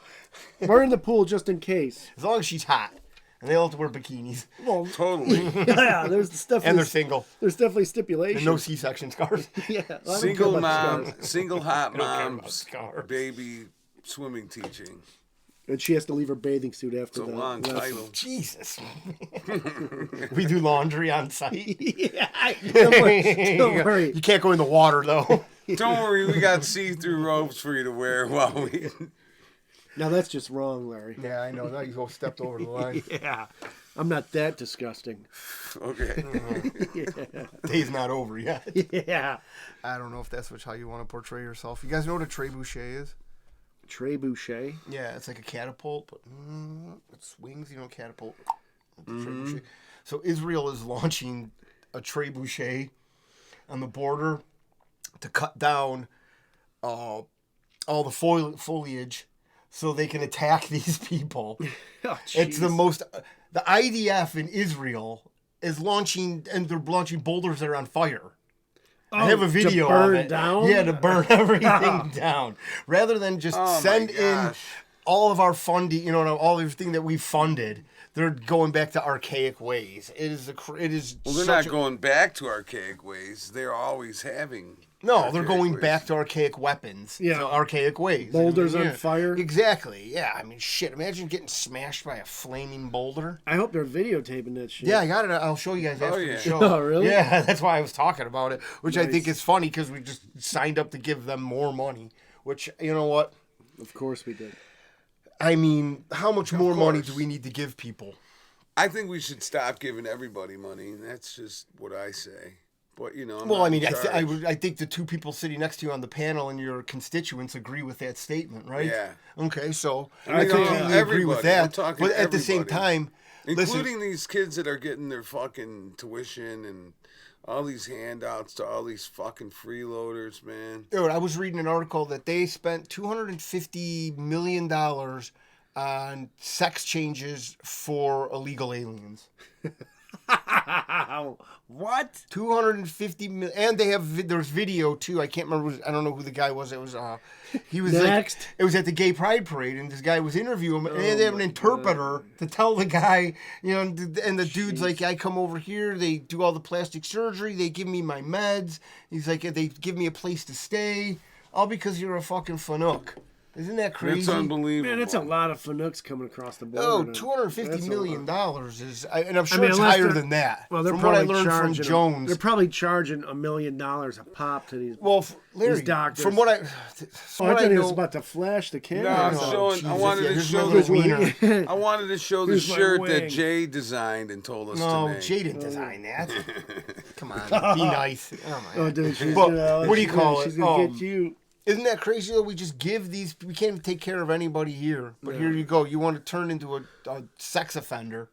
We're in the pool just in case. As long as she's hot, and they all have to wear bikinis, Well, Totally. yeah, there's definitely and they're single, there's definitely and stipulations. no C-section scars. Yeah, I don't care Single about the mom, scars. single hot care about mom's scars. baby swimming teaching. And she has to leave her bathing suit It's after a the long lesson. title. Jesus. We do laundry on site. Yeah, don't worry. You can't go in the water though. Don't worry, we got see-through robes for you to wear while we. Now that's just wrong, Larry. Yeah, I know. Now you go stepped over the line. Yeah, I'm not that disgusting. Okay. Day's not over yet. Yeah, I don't know if that's how you want to portray yourself. You guys know what a trebuchet is? trebuchet. Yeah, it's like a catapult, but it swings. You know, catapult. Trebuchet. So Israel is launching a trebuchet on the border to cut down all the foliage so they can attack these people. Oh, It's the jeez. most. The IDF in Israel is launching, and they're launching boulders that are on fire. I have a video to burn of it. down? Yeah, to burn everything down, rather than just Oh, my send in gosh. all of our funding. You know, all everything that we funded. They're going back to archaic ways. It is Well, they're not going back to archaic ways. They're always having. No, they're archaic going ways. back to archaic weapons. Yeah. to archaic ways. Boulders I mean, on fire. Exactly. Yeah. I mean, shit. Imagine getting smashed by a flaming boulder. I hope they're videotaping that shit. Yeah, I got it. I'll show you guys after yeah. the show. Oh, really? Yeah, that's why I was talking about it, which I think Nice. is funny because we just signed up to give them more money. Which, you know what? Of course we did. I mean, how much more money course. do we need to give people? I think we should stop giving everybody money. That's just what I say. But you know. I'm Well, not I mean, in charge. I think the two people sitting next to you on the panel and your constituents agree with that statement, right? Yeah. Okay, so I mean, completely agree everybody. with I'm that. talking But at the same everybody. time, Including listen, these kids that are getting their fucking tuition and all these handouts to all these fucking freeloaders, man. dude, I was reading an article that they spent $250 million on sex changes for illegal aliens. What? 250 million, and they have there's video too. I can't remember. I don't know who the guy was. It was he was Next. like it was at the Gay Pride Parade, and this guy was interviewing him, and they have an interpreter to tell the guy, you know, and the dude's like, I come over here, they do all the plastic surgery, they give me my meds. He's like, they give me a place to stay, all because you're a fucking fanook. Isn't that crazy? It's unbelievable. Man, it's a lot of fanooks coming across the border. Oh, now. $250 That's a million lot. is, and I'm sure mean, it's unless higher they're- than that. Well, they're from what I probably learned from charging. Jones. They're probably charging $1 million a pop to these. Well, Larry, These doctors. from what I, Oh, from I what thought he know, was about to flash the camera. No, I'm Oh, showing. I Jesus, wanted yeah, to here's show my little the. wiener. I wanted to show the Here's my shirt wing. that Jay designed and told us No, to make. Jay didn't design that. Come on, be nice. Oh my Oh, God. dude, she's But gonna, what do you she's call gonna, it? She's gonna get you. Isn't that crazy though? We just give these. We can't even take care of anybody here. But here you go. You want to turn into a sex offender.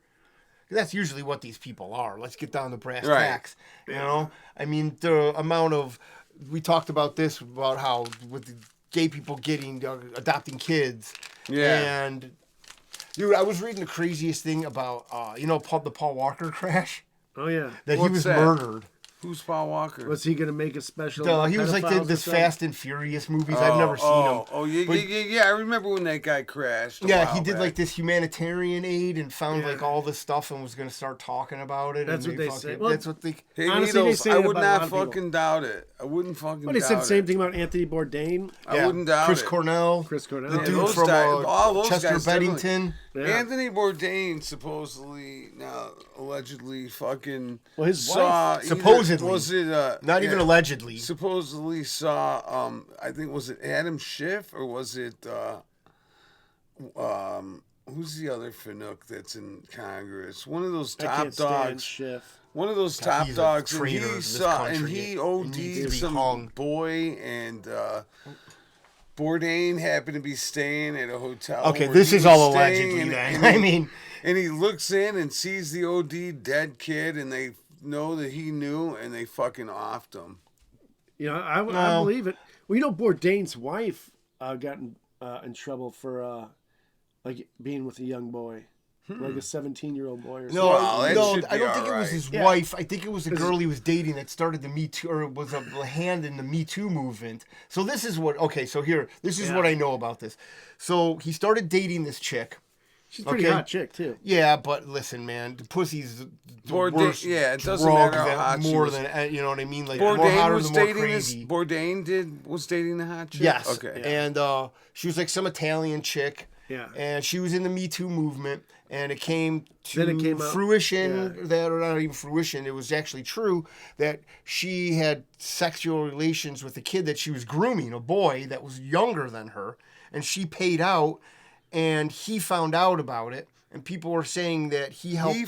That's usually what these people are. Let's get down to brass Right. tacks. You know, I mean, the amount of we talked about this about how with the gay people getting adopting kids. Yeah. And dude, I was reading the craziest thing about the Paul Walker crash. Oh yeah. that he What's was that? murdered. Who's Paul Walker? Was he gonna make a special? He was like pedophiles or this something? Fast and Furious movies. I've never seen him. Oh, yeah, But- yeah. I remember when that guy crashed. Yeah, he did like this humanitarian aid and found Yeah. like all this stuff and was gonna start talking about it. That's and what they fucking- say. Well, that's what they. Hey, Honestly, they Needles, say I it would about a lot not of people. fucking doubt it. I wouldn't fucking But he doubt said the same it. thing about Anthony Bourdain. I wouldn't doubt Chris it. Cornell, Chris Cornell. the Yeah, dude those from guys- all those Chester guys definitely- Bennington. Yeah. Anthony Bourdain supposedly, allegedly fucking Well, his saw wife- either- Supposedly. was it Not even yeah, allegedly. supposedly saw I think was it Adam Schiff or was it who's the other Finook that's in Congress? One of those I top can't stand dogs. Schiff. One of those top he's a dogs, and traitor he of this saw, and country. he He needs to OD'd be some hung. boy, and Bourdain happened to be staying at a hotel. Okay, where this he is was all staying, allegedly and- then. and I he- mean, and he looks in and sees the OD dead kid, and they know that he knew, and they fucking offed him. You know, I No. believe it. Well, you know, Bourdain's wife got in trouble for like being with a young boy, like a 17-year-old boy. Or no, Well, that no, should I be don't think it was alright. his Yeah. wife. I think it was a girl he was dating that started the Me Too, or was a hand in the Me Too movement. So this is what. Okay, so here, this is Yeah. what I know about this. So he started dating this chick. She's a pretty Okay. hot chick too. Yeah, but listen, man, the pussy's the Bourdain- worst yeah, it doesn't drug matter how that hot she more was. than you know what I mean. Like more Bourdain hotter, was the more dating this. crazy. Bourdain was dating the hot chick. Yes. Okay. And she was like some Italian chick. Yeah. And she was in the Me Too movement, and it came to Then it came out. fruition Yeah. that, or not even fruition, it was actually true that she had sexual relations with a kid that she was grooming, a boy that was younger than her, and she paid out, and he found out about it, and people were saying that he helped.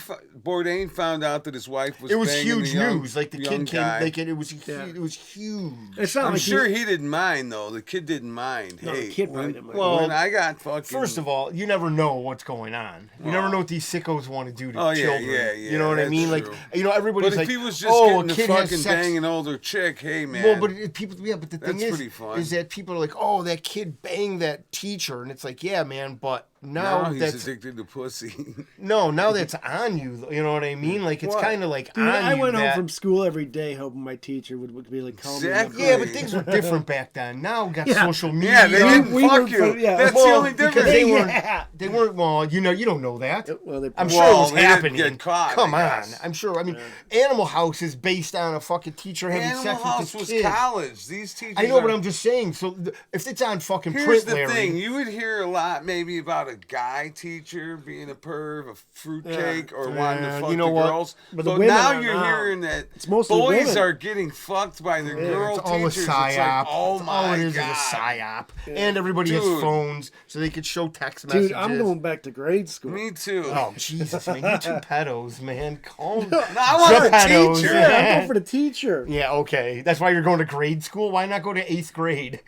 Bourdain found out that his wife was. It was banging huge the young, news. Like the young kid came, guy. like it was, Yeah. it was huge. It's not I'm like sure he didn't mind though. The kid didn't mind. No, hey, the kid when, probably didn't mind. Well, when I got fucking. First of all, you never know what's going on. You never know what these sickos want to do to Oh, yeah, children. yeah, You know what I that's mean? true. Like, you know, everybody's but if like, he was just oh, a getting kid to has fucking sex. bang an older chick, hey man. Well, but people, yeah, but the thing That's is, pretty fun. is that people are like, oh, that kid banged that teacher, and it's like, yeah, man, but now he's that's addicted to pussy. now that's on you. You know what I mean? Like it's What? kind of like Dude, on I you went home that- from school every day hoping my teacher would be like, call Exactly. me. Yeah, but things were different back then. Now we got Yeah. social media. yeah, they didn't We fuck were you. fun- yeah. That's Well, the only because difference. they weren't. Yeah. They weren't. Well, you know, you don't know that. Well, they I'm probably- sure it was Well, they didn't happening. get caught, Come I on, guess. I'm sure. I mean, Animal House is based on a fucking teacher having Animal sex House with was his kid. college. These teachers. I know, but are- I'm just saying. So if it's on fucking Here's print, the Larry, thing: you would hear a lot, maybe about a guy teacher being a perv, a fruitcake, or wanting to Yeah, fuck you know the what? girls. But the But women now are you're now. hearing that It's mostly boys women. are getting fucked by their girl it's all a teachers. It's psyop. like, oh It's my all it is god! a psyop, and everybody has Dude. phones, so they could show text messages. Dude, I'm going back to grade school. Me too. Oh Jesus, man! You two pedos, man. Calm. No, I want a Pedos. teacher. Yeah, I'm going for the teacher. Yeah, okay. That's why you're going to grade school. Why not go to 8th grade?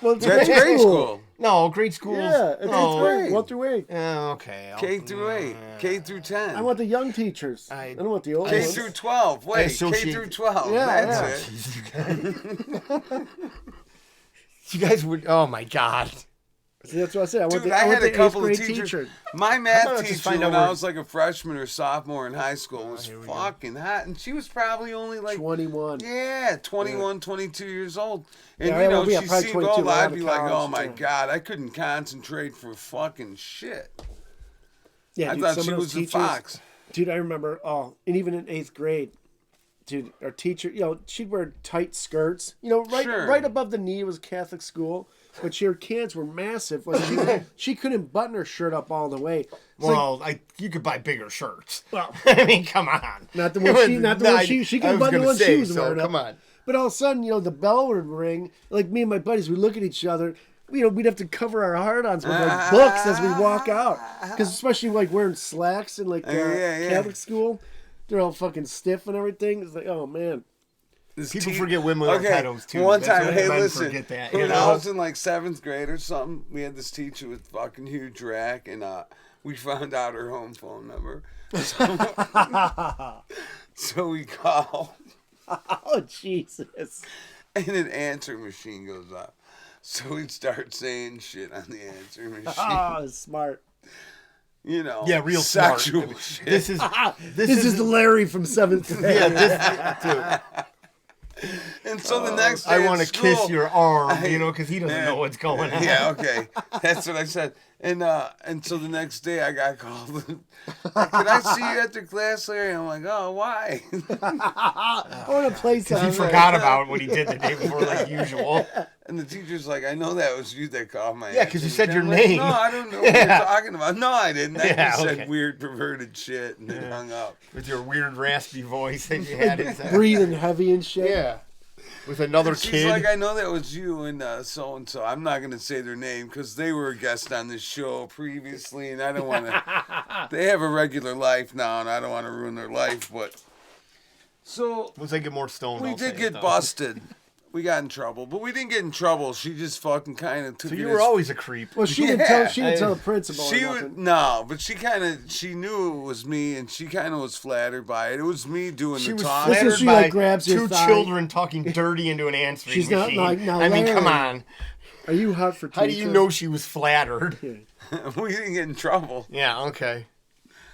Well, it's That's grade school. No, grade school. Yeah, it's no. 8th grade. 1 through 8. Okay. K through 8, K through 10, I want the young teachers. I don't want the old K ones. through 12. Wait, K associate- through 12. Yeah, That's yeah. it. You guys would. Oh my God. See, that's what I said. I want Dude, the, I want had the a couple 8th of grade teachers. teacher. My about math I just teacher find out when I where- was like a freshman or sophomore in high school was fucking hot, and she was probably only like 21. Yeah, 21, 22 years old. And Yeah, you well, know, yeah, she probably seemed 22, old. right out I'd of be like, oh college, my yeah. God, I couldn't concentrate for fucking shit. Yeah, I dude, thought some she of those was a teachers, fox. Dude, I remember, and even in 8th grade, dude, our teacher, she'd wear tight skirts. Sure. Right above the knee was Catholic school, but her kids were massive. She couldn't button her shirt up all the way. It's like, Well, you could buy bigger shirts. well, I mean, come on. not the one she, not the one she I can was button the gonna one say, she was so wearing up. come on. But all of a sudden, the bell would ring. Like me and my buddies, we look at each other. We'd have to cover our hard-ons with like books as we walk out. Because especially like wearing slacks in like yeah. Catholic school, they're all fucking stiff and everything. It's like, oh man. This People te- forget women are okay, pedos, too. One That's time, what hey, men listen. forget that, When you know? I was in like 7th grade or something, we had this teacher with fucking huge rack, and we found out her home phone number. So we called, Oh Jesus. and an answer machine goes off. So we'd start saying shit on the answer machine. Oh, smart. Yeah, real smart. sexual shit. This is This is Larry from 7th grade. yeah. Dude, And so the next day I want to at school, kiss your arm, because he doesn't know what's going on. Yeah, okay. That's what I said. And so the next day I got called. Could I see you after class, Larry? I'm like, oh, why? I want to play He something. forgot about what he did the day before, like usual. And the teacher's like, I know that was you that called my Yeah, 'cause you ass. said And your I'm like, name. No, I don't know what you're talking about. No, I didn't. I Yeah, just okay. said weird, perverted shit and then hung up. With your weird raspy voice that you had. Breathing heavy and shit. Yeah. With another She's kid. like, I know that was you and so-and-so. I'm not going to say their name because they were a guest on this show previously, and I don't want to... They have a regular life now, and I don't want to ruin their life, but... So, Once I get more stoned, we I'll say did it, get though. busted. We got in trouble, but we didn't get in trouble. She just fucking kind of took So it you as... were always a creep. Well, she didn't Yeah. tell the principal. She or would nothing. no, but she knew it was me, and she kind of was flattered by it. It was me doing She the was talking. Listen, flattered she, by like, grabs your two thigh. children talking dirty into an answering She's not machine. like, now, I mean, come Larry. on. Are you hot for teacher? How do you know she was flattered? We didn't get in trouble. Yeah, okay.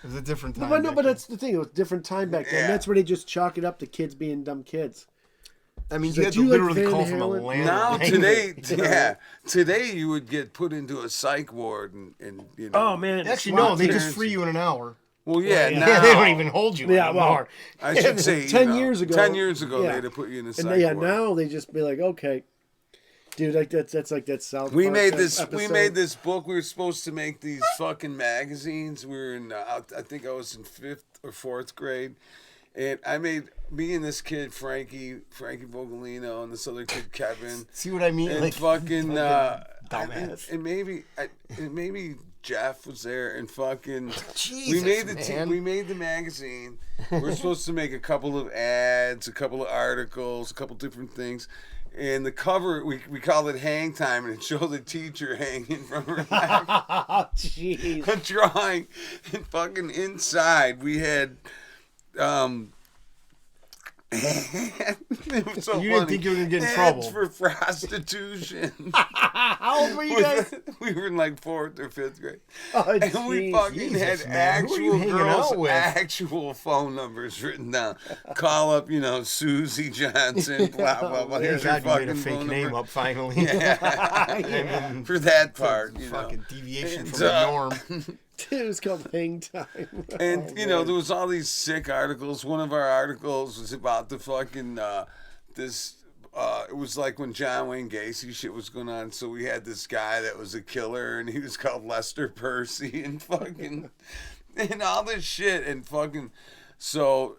It was a different time. But no, back but then. that's the thing. It was a different time back then. Yeah. That's where they just chalk it up to kids being dumb kids. I mean, She's you like, had "Do to you like literally Van call from a Halen?" land. Now language. today you would get put into a psych ward and you know. Oh man! Actually, SWAT no, they teams. just free you in an hour. Well, yeah, Yeah, now Yeah, they don't even hold you Yeah, anymore. I should say 10 years ago. 10 years ago, yeah. they'd have put you in a And psych ward. now they just be like, okay, dude, like that's like that South. We Park made this. We episode. made this book. We were supposed to make these fucking magazines. We were in. I think I was in 5th or 4th grade, and I made me and this kid Frankie Vogelino, and this other kid Kevin, See what I mean? and Like, fucking dumbass. and maybe Jeff was there, and fucking Jesus, we made the man. we made the magazine. We're supposed to make a couple of ads, a couple of articles, a couple different things. And the cover, we called it Hang Time, and it showed the teacher hanging from her neck. Oh, jeez. A drawing. And fucking inside, we had... it was so You didn't funny. think you were gonna get in Ads trouble. for prostitution. How old were you guys? We were in like 4th or 5th grade. Oh, And we jeez. fucking Jesus, had man. Who are you actual hanging girls' out with? actual phone numbers written down. Call up, Susie Johnson, blah, blah, blah. Here's her Thank God you fucking made a fake phone name number. up finally. I mean, For that part, fucking deviation And, from the norm. It was called Hang Time. And, there was all these sick articles. One of our articles was about the fucking, it was like when John Wayne Gacy shit was going on. So we had this guy that was a killer, and he was called Lester Percy, and fucking, and all this shit, and fucking, so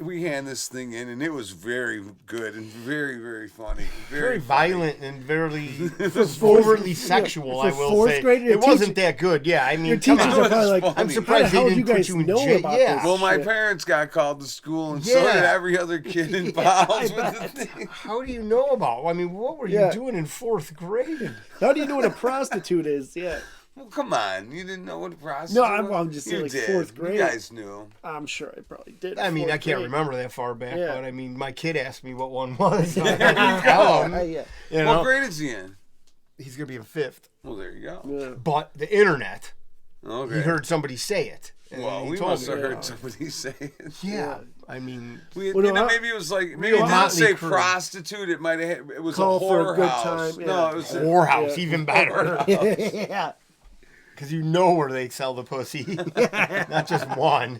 we hand this thing in, and it was very good and very, very funny. Very funny. violent and very was overtly sexual, for I will fourth say. grade, your It wasn't teacher- that good. Yeah, I mean, Your come teachers on. are probably like, I'm I'm how surprised the they hell didn't you guys put you in know jail. about Yeah. this? Well, my shit? parents got called to school, and so Yeah. did every other kid involved with the thing. How do you know about? I mean, what were Yeah. you doing in 4th grade? How do you know what a prostitute is? Yeah, Well, come on. You didn't know what a prostitute No, was? I'm just saying, You like, did. 4th grade. You guys knew. I'm sure I probably did. I mean, I Fourth can't grade. remember that far back, Yeah. but I mean, my kid asked me what one was. So Yeah. you know, What grade is he in? he's gonna be in 5th. Well, there you go. Yeah. But the internet, Okay. he heard somebody say it. And well, he we told must me. have heard somebody say it. Yeah, I mean, We, Well, no, maybe it was like, maybe it Real didn't Motley say Crue. prostitute. It might have, it was Call a for a good whorehouse. time, No, yeah. it was whorehouse, Yeah. even better. Yeah. Because you know where they sell the pussy, not just one.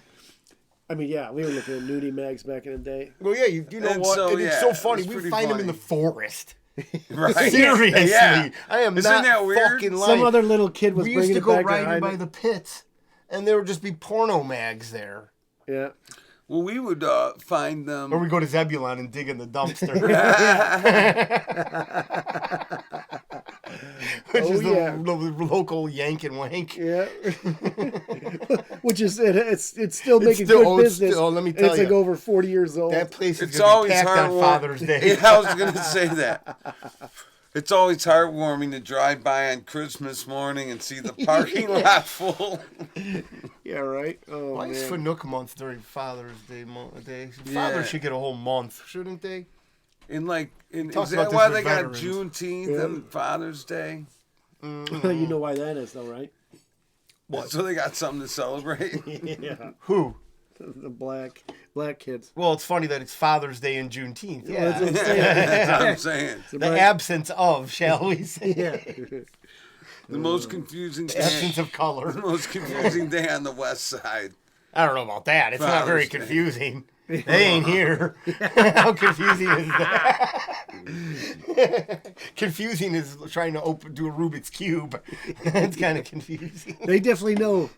I mean, yeah, we were looking at nudie mags back in the day. Well, yeah, you know And what? so, and it's yeah, so it funny. was We pretty find them in funny. the forest. right. Seriously, Yeah. I am Isn't not that weird? fucking lying. Some other little kid was we used bringing to it go back riding behind by it. the pits, and there would just be porno mags there. Yeah. Well, we would find them. Or we go to Zebulon and dig in the dumpster. Which Oh, is the yeah. local yank and wank. Yeah. Which is it's still making still- good oh, it's business. still- let me and tell it's like you. over 40 years old. That place is It's going to always be packed on heartwarming. Father's Day. Yeah, I was going to say that. It's always heartwarming to drive by on Christmas morning and see the parking lot full. Yeah, right. Oh Why is man. Fanook month during Father's Day? Fathers Yeah. should get a whole month, shouldn't they? Is talked that about this why with they got veterans. Juneteenth Yeah. and Father's Day? You know why that is, though, right? What? So they got something to celebrate. Yeah. Who? The black kids. Well, it's funny that it's Father's Day and Juneteenth. Well, that's what I'm Yeah. saying. That's what I'm saying. The absence of, shall we say? Yeah. The most confusing day. Absence of color. The most confusing day on the west side. I don't know about that. It's not very Father's Day. confusing. They ain't here. How confusing is that? Confusing is trying to do a Rubik's Cube. It's kind of confusing. They definitely know.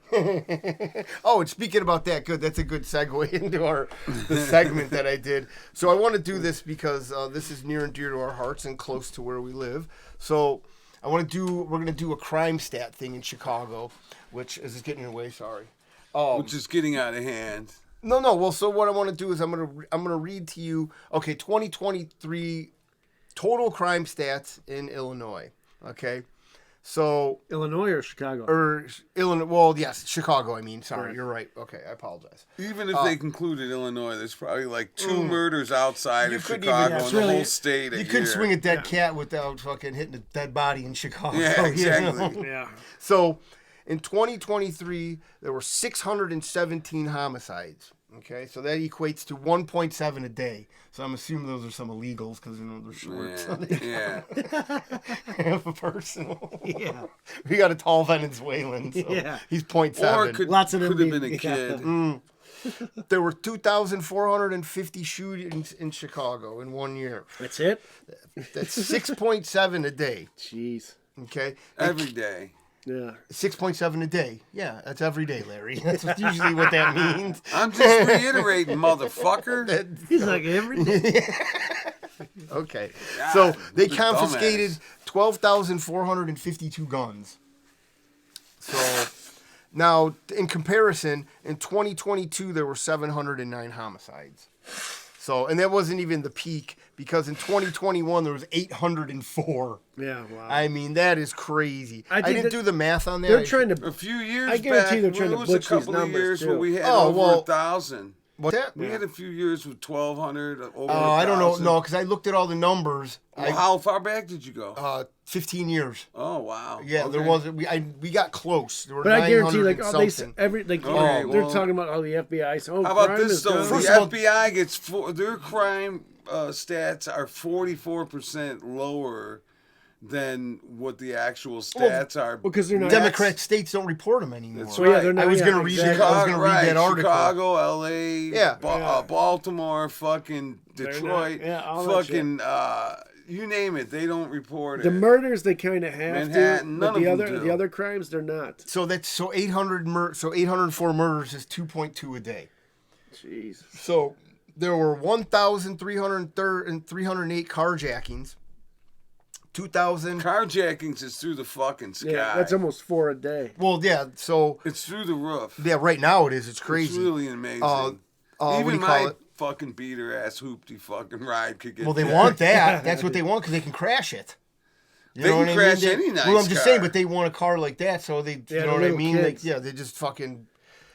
Oh, and speaking about that, good. That's a good segue into the segment that I did. So I want to do this because this is near and dear to our hearts and close to where we live. So we're going to do a crime stat thing in Chicago, which is getting in the way. Sorry. Which is getting out of hand. No. Well, so what I want to do is I'm gonna read to you. Okay, 2023 total crime stats in Illinois. Okay, so Illinois or Chicago? Illinois. Well, yes, Chicago. I mean, sorry, Right. you're right. Okay, I apologize. Even if they concluded Illinois, there's probably like 2 murders outside You of couldn't Chicago even- in really- the whole state. You couldn't swing a dead cat without fucking hitting a dead body in Chicago. Yeah, you know? exactly. Yeah. So, in 2023, there were 617 homicides. Okay, so that equates to 1.7 a day. So I'm assuming those are some illegals because they're short. So they Yeah. have a personal. Yeah. We got a tall Venezuelan. So Yeah. he's 0.7. Or it could Lots of them have been being- a kid. There were 2,450 shootings in Chicago in 1 year. That's it? That's 6.7 a day. Jeez. Okay, Every day. Yeah. 6.7 a day. Yeah, that's every day, Larry. That's usually what that means. I'm just reiterating, motherfucker. He's like every day. Okay, God, so they the confiscated dumbass. 12,452 guns. So now, in comparison, in 2022 there were 709 homicides. So, and that wasn't even the peak because in 2021 there was 804. Yeah, wow. I mean, that is crazy. I I think didn't that do the math on that. They're trying A to. few years I guarantee back, they're trying it to was a butch these couple of numbers, years too. where we had Oh, over well- 1,000. What's that? We had a few years with 1,200, over I don't know. 1,000. No, because I looked at all the numbers. Well, how far back did you go? 15 years. Oh, wow. Yeah, there Okay. wasn't. We got close. There were But I guarantee, 900 like, and oh, they something. they're well- talking about all the FBI. So, How about crime this, is though? down. The First of all- FBI gets, their crime stats are 44% lower than what the actual stats are. because they're not- Democrat states don't report them anymore. That's So, yeah, they're right. not. I was yeah, gonna read exactly. it. I was gonna read that article. Chicago, LA, Yeah. Baltimore, fucking They're not- Detroit, yeah, all that fucking you name it, they don't report The it. murders they kind of have Manhattan, to, none but the of them other do. the other crimes they're not. So that's 804 murders is 2.2 a day. Jeez. So there were 1,308 carjackings. 2,000. Carjackings is through the fucking sky. Yeah, that's almost 4 a day. Well, yeah. So It's through the roof. yeah, right now it is. It's crazy. It's really amazing. what do Even you call my it? fucking beater ass hoopty fucking ride could get. Well, they that. want that. That's what they want because they can crash it. You They know can what crash I mean? any nice Well, I'm just car. saying, but they want a car like that, so they, Yeah, you know the what I little mean? kids. Like, yeah, they just fucking.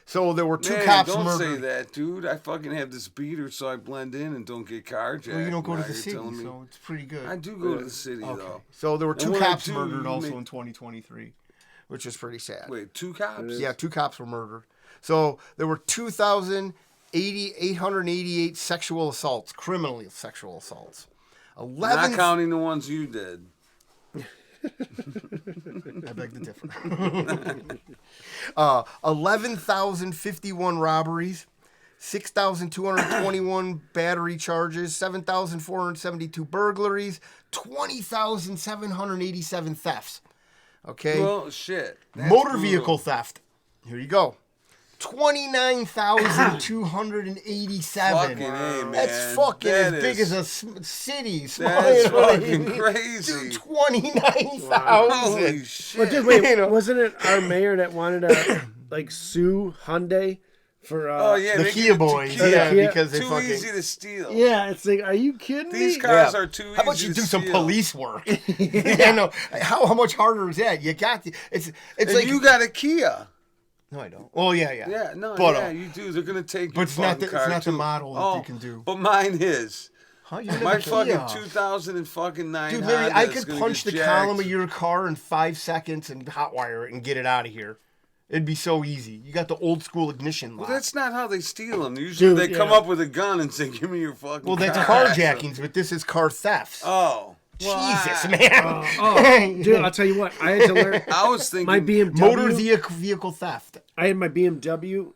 So there were 2 Man, cops don't murdered. say that, dude. I fucking have this beater so I blend in and don't get carjacked. Well, you don't go to Now the you're city, telling me- so it's pretty good. I do go to the city though. So there were 2 when I cops do, murdered you also make- in 2023, which is pretty sad. Wait, 2 cops? Yeah, 2 cops were murdered. So there were 2,888 sexual assaults, criminal sexual assaults. Not 11. counting the ones you did. I beg to differ. 11,051 robberies, 6,221 battery charges, 7,472 burglaries, 20,787 thefts. Okay. Well, shit. That's Motor brutal. vehicle theft. Here you go. 29,287. Fucking A, man. That's fucking That as big is- as a city. Small, That's you know what I fucking mean? crazy. Dude, 29,000. Holy shit. But dude, wait, You know. wasn't it our mayor that wanted to like sue Hyundai for? Oh, yeah. The they Kia give it to boys. Kia. Yeah, Kia. because they Too fucking. easy to steal. Yeah, it's like, are you kidding These me? cars Yeah. are too easy How about you to do some steal. police work? I know. How much harder is that? You got it's And like you got a Kia. no, I don't. Oh yeah. Yeah, no, But, yeah, you do. They're gonna take. but your it's not fucking the- it's car, not the too. model that they can do. But mine is. Huh? You My never fucking Kia. 2009 Dude, Larry, I Honda's could gonna punch the get column of jacked. your car in 5 seconds and hotwire it and get it out of here. It'd be so easy. You got the old school ignition lock. Well, that's not how they steal them. Usually they come up with a gun and say, "Give me your fucking." Well, that's car." carjackings, but this is car thefts. Oh. Jesus, Well, man. Dude, I'll tell you what. I had to learn. I was thinking My BMW. Motor vehicle theft. I had my BMW.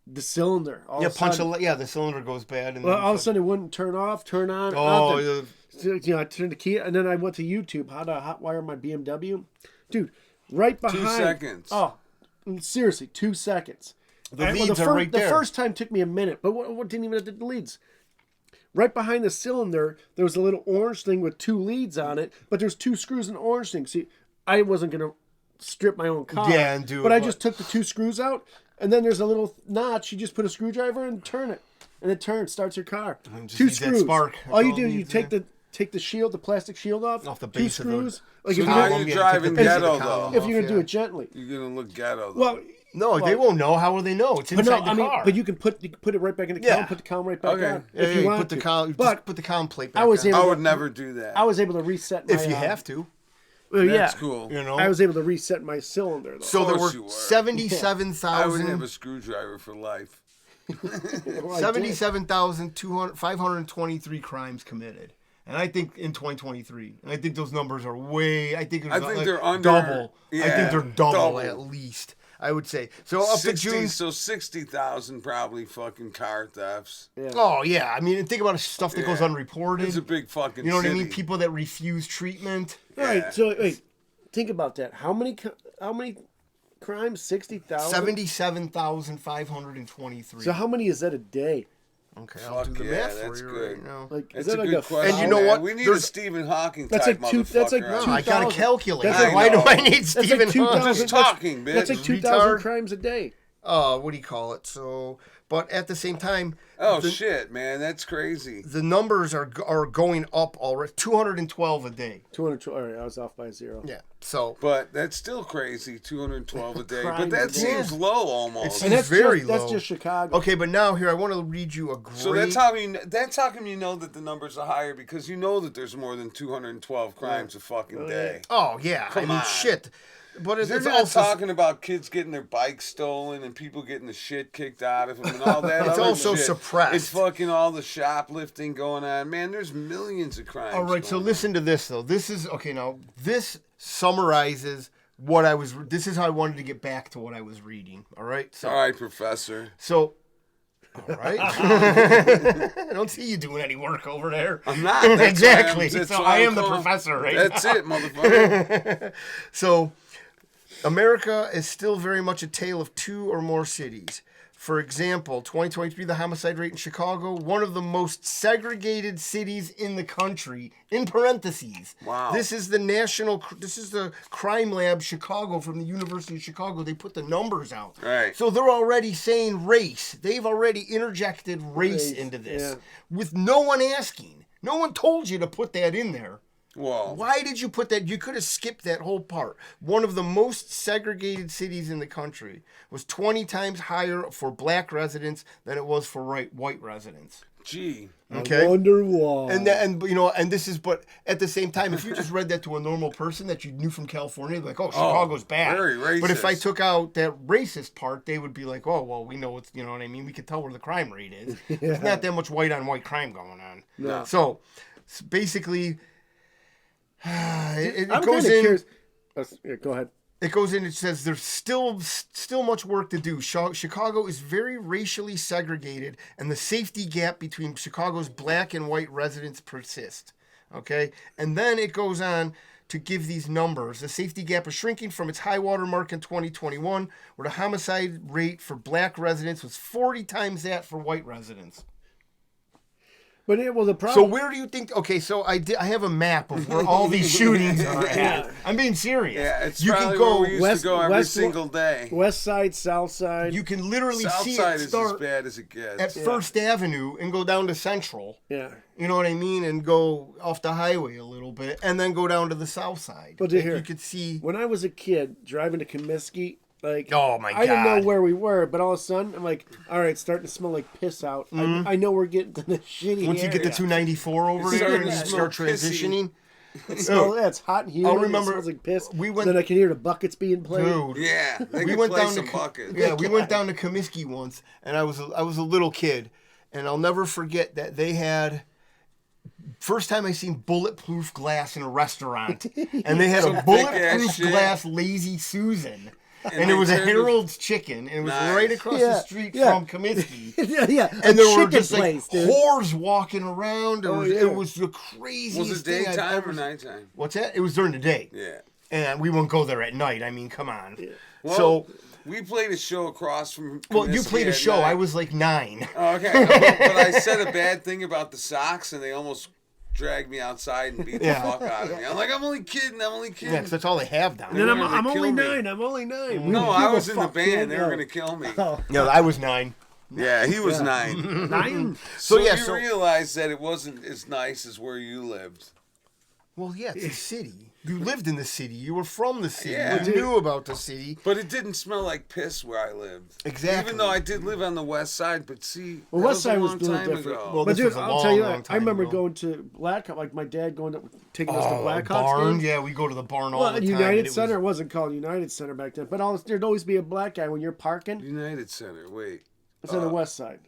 The cylinder. All Yeah, of a sudden, the cylinder goes bad. And Well, then all of a sudden it wouldn't turn off, turn on. Oh, nothing. So, you know, I turned the key, and then I went to YouTube how to hotwire my BMW. Dude, right behind. 2 seconds. Oh, seriously, 2 seconds. The leads are right there. The first time took me a minute, but what didn't even have the leads. Right behind the cylinder, there was a little orange thing with 2 leads on it, but there's 2 screws in the orange thing. See, I wasn't gonna strip my own car. Yeah, and do it, but I but- just took the 2 screws out, and then there's a little notch. You just put a screwdriver and turn it, and it turns, starts your car. just 2 needs that screws. spark. All you That's all do it is you needs, take the shield, the plastic shield off. the 2 base of the- screws. Like So if now you're, you're yeah, driving take the base of the ghetto, column though. if you're gonna do yeah. it gently. You're gonna look ghetto, though. Well, No, they won't know. How will they know? It's but inside no, the I mean, car. but you can put it right back in the Yeah. column, put the column right back Okay. on Yeah, if you want put the to. column, But just put the column plate back I was on. able I to- would never do that. I was able to reset my. If you have to, Well, yeah, That's cool. you know. I was able to reset my cylinder though. So there course were you were. 77,000 a screwdriver for life. Well, I did. 77,523 crimes committed. And I think in 2023, and I think those numbers are way. I think they're under- double. I yeah, think they're double double. at least. I would say so. Up to June. So 60,000 probably fucking car thefts. Yeah. Oh yeah, I mean, think about stuff that goes Yeah. unreported. It's a big fucking. You know what I city. mean? People that refuse treatment. All right, so wait, think about that. How many crimes? 60,000. 77,523. So how many is that a day? Okay, I'll do Fuck the yeah, math for that's you good. right now. Like, That's is a that like good a question. And you know man. what? We need a There's- Stephen Hawking That's type like two- that's like motherfucker. No, I got a 2,000. calculator. That's like- Why do I I know. need That's Stephen like 2,000. Hawking? Just talking, bitch. That's like 2,000 Retard. crimes a day. What do you call it? So, but at the same time, Oh the, shit, man, that's crazy. the numbers are going up already. 212 a day. 200. All right, I was off by 0. Yeah. So But that's still crazy, 212 a day. Crime But that a day. seems low almost. It's very That's low. just Chicago. okay, but now here I want to read you a great. So that's how come you know that the numbers are higher, because you know that there's more than 212 crimes a fucking day. Oh yeah, Come I mean on. shit. But They're it's not also talking about kids getting their bikes stolen and people getting the shit kicked out of them and all that. It's other also shit. suppressed. It's fucking all the shoplifting going on. Man, there's millions of crimes. all right. So going listen to this though. This is okay. Now this summarizes what I was. This is how I wanted to get back to what I was reading. All right. So on. All right, Professor. So, all right. I don't see you doing any work over there. I'm not. That's Exactly. Why I'm, that's So why I I'm am the calling- professor right That's now. it, motherfucker. So, America is still very much a tale of 2 or more cities. For example, 2023, the homicide rate in Chicago, one of the most segregated cities in the country, in parentheses. Wow. This is the crime lab Chicago from the University of Chicago. They put the numbers out. Right. So they're already saying race. They've already interjected race into this yeah. with no one asking. No one told you to put that in there. Whoa. Why did you put that? You could have skipped that whole part. One of the most segregated cities in the country was 20 times higher for black residents than it was for white residents. Gee. Okay. I wonder why. And this is, but at the same time, if you just read that to a normal person that you knew from California, they'd be like, oh, Chicago's bad. very racist. But if I took out that racist part, they would be like, oh, well, we know it's, you know what I mean? We could tell where the crime rate is. There's not that much white on white crime going on. No. So basically, it I'm goes kinda in. curious. Yeah, go ahead. It goes in. It says there's still much work to do. Chicago is very racially segregated, and the safety gap between Chicago's black and white residents persists. Okay, and then it goes on to give these numbers. The safety gap is shrinking from its high water mark in 2021, where the homicide rate for black residents was 40 times that for white residents. But the So problem. where do you think? Okay, so I have a map of where all these shootings are at. I'm being serious. Yeah, it's you probably can go. where we used to go every single day. West Side, South Side. You can literally see Southside it is as start bad as it gets. at First Avenue and go down to Central. yeah. You know what I mean? And go off the highway a little bit, and then go down to the South Side. But And here, you could see. When I was a kid driving to Comiskey, like, Oh, my I didn't know God. where we were, but all of a sudden I'm like, all right, it's starting to smell like piss out. I know we're getting to the shitty Once you get the area. 294 over there starting and to you smell start transitioning. It's hot and humid. I'll remember- It smells like piss. we went- Then I can hear the buckets being played. Dude. Yeah, they We could went play down some to buckets. Yeah, we went down to Comiskey once, and I was a little kid, and I'll never forget that they had first time I seen bulletproof glass in a restaurant, and they had Some a thick-ass bulletproof shit. glass Lazy Susan. And they it was a turned it- Harold's Chicken, and it was Nice. right across the street from Comiskey. yeah. And there were chicken just place, like dude. whores walking around. yeah. It was the craziest Was it thing I've daytime ever or seen. nighttime? What's that? It was during the day. Yeah. And we wouldn't go there at night. I mean, come on. Well, So, we played a show across from. well, you Comiskey played a at show. night. I was like 9. Okay, but I said a bad thing about the socks, and they almost dragged me outside and beat the Yeah. fuck out of me. I'm like, I'm only kidding. Yeah, because that's all they have down And then there. They I'm were gonna only kill me. 9. I'm only 9. We No, don't I give a was in the fuck, band. kid. They were gonna kill me. Yeah, I was 9. Yeah, he was 9. 9? So yeah, you so- realized that it wasn't as nice as where you lived. Well, yeah, it's a city. You lived in the city. You were from the city. Yeah. You knew about the city. But it didn't smell like piss where I lived. Exactly. Even though I did live on the west side, but see, Well, that West Side a was long a little time different. ago. Well, But this dude, was a I'll tell you, long I time remember ago. going to Blackhawk, like my dad taking us to Oh, Blackhawks barn. games. Yeah, we go to the barn all Well, the time. United and it Center was- wasn't called United Center back then, but there'd always be a black guy when you're parking. United Center. Wait. It's on the West Side.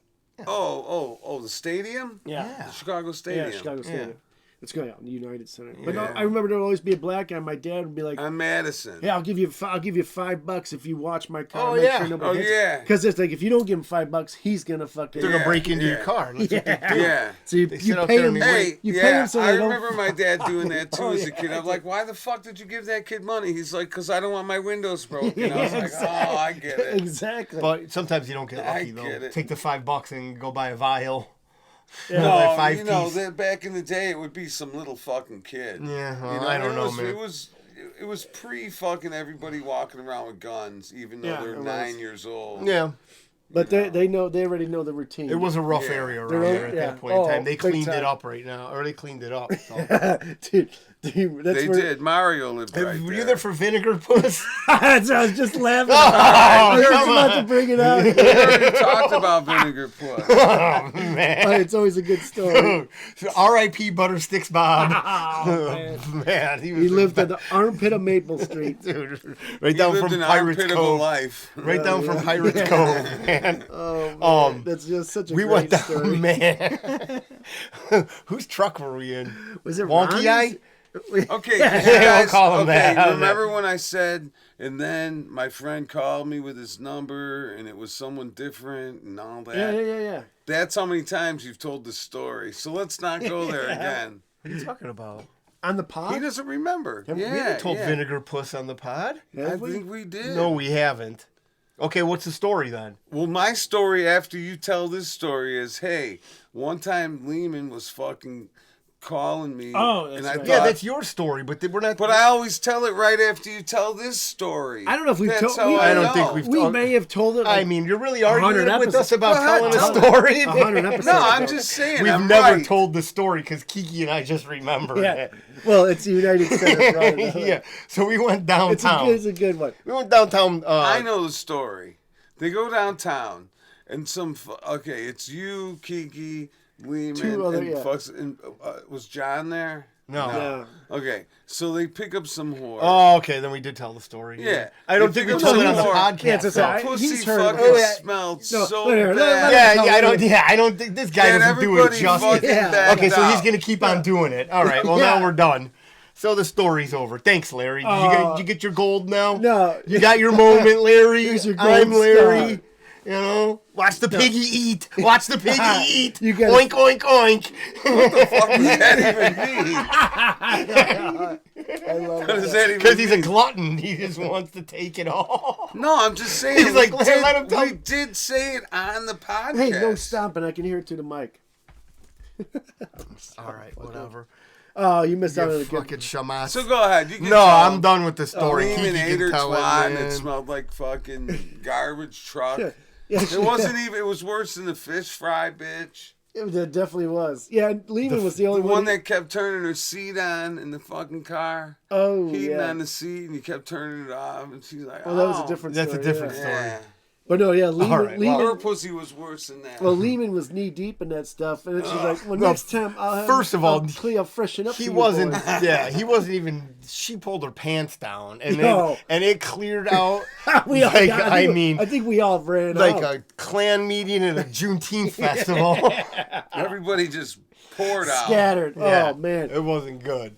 Oh, the stadium? Yeah. The Chicago Stadium. Yeah, Chicago Stadium. It's going out in the United Center. But no, Yeah. I remember there'd always be a black guy. My dad would be like, On Madison. "Hey, I'll give you $5 if you watch my car." Oh, make yeah. Sure nobody Oh, hits yeah. Because it's like if you don't give him $5, he's gonna fucking. They're going Yeah, to break into yeah. your car. And that's what they do. Yeah. So you sit out pay there him. and Hey, you pay yeah, him so I they don't. remember my dad doing that too Oh, as a yeah. kid. I'm like, why the fuck did you give that kid money? He's like, because I don't want my windows broken. I was like, exactly. oh, I get it. Exactly. But sometimes you don't get I lucky, though. get it. Take the $5 and go buy a vial. No, Like 5 you know, piece. that back in the day, it would be some little fucking kid. Yeah, well, You I don't it know, was, man. It was pre-fucking everybody walking around with guns, even though Yeah, they're it was. 9 years old. Yeah. But they already know the routine. It was a rough Yeah. area around They're there all- at yeah. that point in Oh, time. They big cleaned time. it up right now. Or they cleaned it up. So. dude, that's They where, did. Mario lived right Were there. you there for Vinegar Puss? That's what I was just laughing. Oh, I was just come about on. to bring it out. We already talked about Vinegar Puss. Oh, man. It's always a good story. R.I.P. Buttersticks Bob. Oh, man. Man, he was He lived in the armpit of Maple Street. dude, right He down lived from an Pirates armpit of a Cove. life. Right down from Pirates Cove, man. Oh, man. That's just such a We great went down, story. man. Whose truck were we in? Was it Wonky Ronnie's? Eye? Okay, Yeah, you guys, don't call him okay, that. remember when I said, and then my friend called me with his number, and it was someone different, and all that? Yeah. That's how many times you've told the story. So let's not go there again. What are you talking about? On the He pod? doesn't remember. We Yeah, haven't told yeah. Vinegar Puss on the pod. I Have we? think we did. No, we haven't. Okay, what's the story then? Well, my story after you tell this story is, hey, one time Lehman was fucking calling me. Oh, that's and I right. thought, Yeah, that's your story, but we're not. But I always tell it right after you tell this story. I don't know if we've That's told. how I don't know. think we've We told- may have told it. I Like, mean, you're really 100 arguing with us episodes. about Go ahead, telling tell a story. 100 episodes. No, I'm ago. just saying. We've I'm never right. told the story because Kiki and I just remembered Yeah. it. Well, it's the United Center. Brother. Yeah, so we went It's downtown. it's a good one. We went downtown. I know the story. They go downtown, and okay, it's you, Kiki, Lehman, Two other- and yeah. fucks. And was John there? No. No. Okay, so they pick up some whore. Oh, okay, then we did tell the story. Yeah. I don't They think we pick told up it on the some more. podcast. Yeah, it's a though. fact. Pussy He's heard fucking about it. smelled No, so let her- bad. Yeah, I don't think this guy And doesn't do it everybody justice. fucking Yeah. backed Okay, so he's out. gonna keep on doing it. All right, well Yeah. now we're done. So the story's over. Thanks, Larry. Did you get your gold now? No. You got your moment, Larry. Here's your gold I'm Larry. star. You know, watch the piggy eat. Watch the piggy eat. You gotta- Oink, oink, oink. What does that even mean? I love What does it. that even Because he's a mean? glutton. He just wants to take it all. No, I'm just saying. He's like, we let him tell we me." did say it on the podcast. Hey, no stomping. I can hear it through the mic. All right, whatever. Oh, you missed out on You a good. fucking shamas. So go ahead. You can No, tell I'm him. done with the story. Lehman Kiki ate can her tell it, twat and man. it smelled like fucking garbage truck. Yeah, It wasn't even. It was worse than the fish fry bitch. It definitely was. Yeah, Lehman was the only The one. one that kept turning her seat on in the fucking car. Oh, Heating yeah. on the seat, and he kept turning it off, and she's like, Well, that was "Oh." a different That's a story. different yeah. story. Yeah. But no, yeah, Lehman, All right, well, Lehman Her pussy was worse than that. well, Lehman was knee deep in that stuff, and then she's like, "Well, next time I'll have first of all, I'll freshen up." He for you wasn't. boys." Yeah, he wasn't even. She pulled her pants down, and No. it cleared out. We all like, got I it. mean, I think we all ran like out. a clan meeting at a Juneteenth festival. Everybody just poured out. Scattered. Yeah, Oh man. it wasn't good.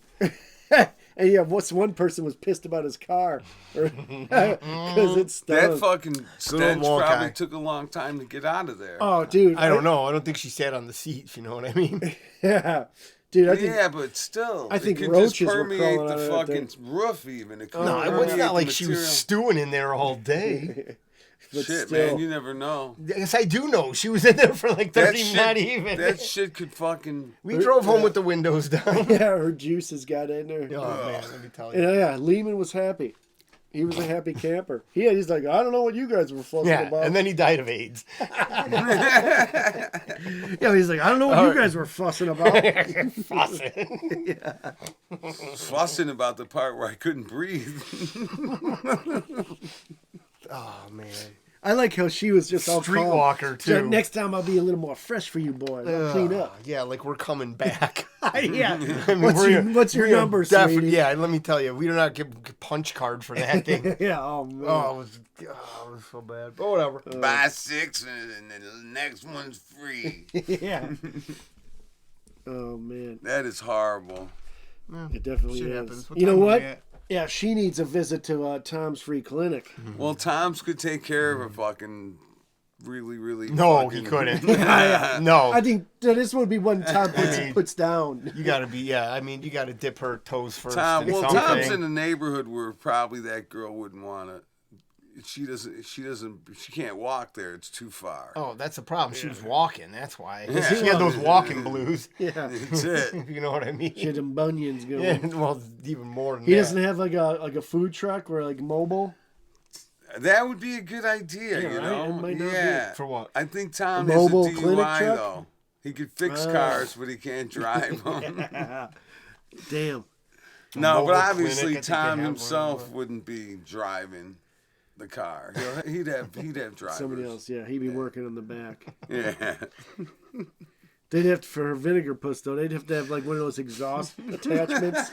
And yeah, one person was pissed about his car because it stunk. That fucking stench Wonkai. probably took a long time to get out of there. Oh, dude. I don't know. I don't think she sat on the seat. If you know what I mean. Yeah, dude. I think yeah, but still, I think it could roaches just were permeate crawling out the of that fucking thing. roof. Even it could No, permeate it's not the like she was material. stewing in there all day. but Shit, still. man, you never know. Yes, I do know. She was in there for like 30, not even. That shit could fucking. We drove home with the windows down. Yeah, her juices got in there. Oh man, let me tell you. And yeah, Lehman was happy. He was a happy camper. He's like, I don't know what you guys were fussing Yeah, about. and then he died of AIDS. Yeah, he's like, I don't know what you guys were fussing about. Faucet. fussing about the part where I couldn't breathe. Oh man. I like how she was just all calm. Streetwalker She's like, too. next time I'll be a little more fresh for you boys. I'll clean up. Yeah, like we're coming back. Yeah. I mean, What's your we are number, definitely- sweetie? Yeah, let me tell you, we do not get a punch card for that thing. Yeah. Oh man. Oh, it was so bad. But whatever. Buy 6 and then the next one's free. Yeah. Oh man. That is horrible. It definitely Shit is. happens. You know time are what? we at? Yeah, she needs a visit to Tom's Free Clinic. Well, Tom's could take care of a fucking really. No, fucking- he couldn't. Yeah. No. I think this would be one Tom puts down. You gotta be, yeah. I mean, you gotta dip her toes first. Tom, in well, something. Tom's in a neighborhood where probably that girl wouldn't want to. She can't walk there. It's too far. Oh, that's the problem. She was walking. That's why. Yeah. She had those walking blues. Yeah. That's it. If you know what I mean. She had them bunions going. Yeah, well, even more than He that. doesn't have like a food truck or like mobile. That would be a good idea, Yeah, you right? know? It might not be. Yeah. For what? I think Tom A has a mobile DUI, clinic truck? though. He could fix cars, but he can't drive them. Damn. No, mobile but obviously clinic, I think they Tom have one himself of them. wouldn't be driving the car. He'd have drivers. Somebody else, yeah. He'd be working on the back. Yeah. They'd have to, for her vinegar puss though, they'd have to have like one of those exhaust attachments,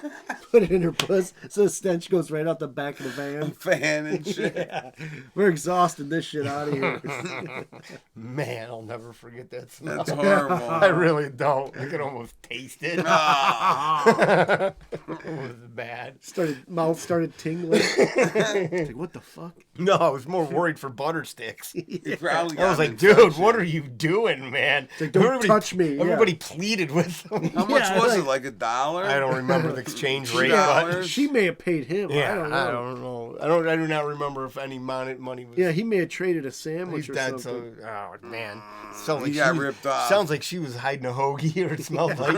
put it in her puss, so the stench goes right out the back of the van. Fan and shit. Yeah. We're exhausting this shit out of here. Man, I'll never forget that smell. That's horrible. I really don't. I could almost taste it. Ah. It was bad. Mouth started tingling. Like, what the fuck? No, I was more worried for butter sticks. He probably I was got like, an dude, infection. what are you doing, man? like, don't touch me, yeah. Everybody pleaded with him. How much Yeah, was like- it? Like $1? I don't remember the exchange rate, $2. but She may have paid him. yeah, I don't know. I do not remember if any money was. Yeah, he may have traded a sandwich He's or dead, something. so oh man, sounds He like got she was- ripped off. Sounds like she was hiding a hoagie, or it smelled like.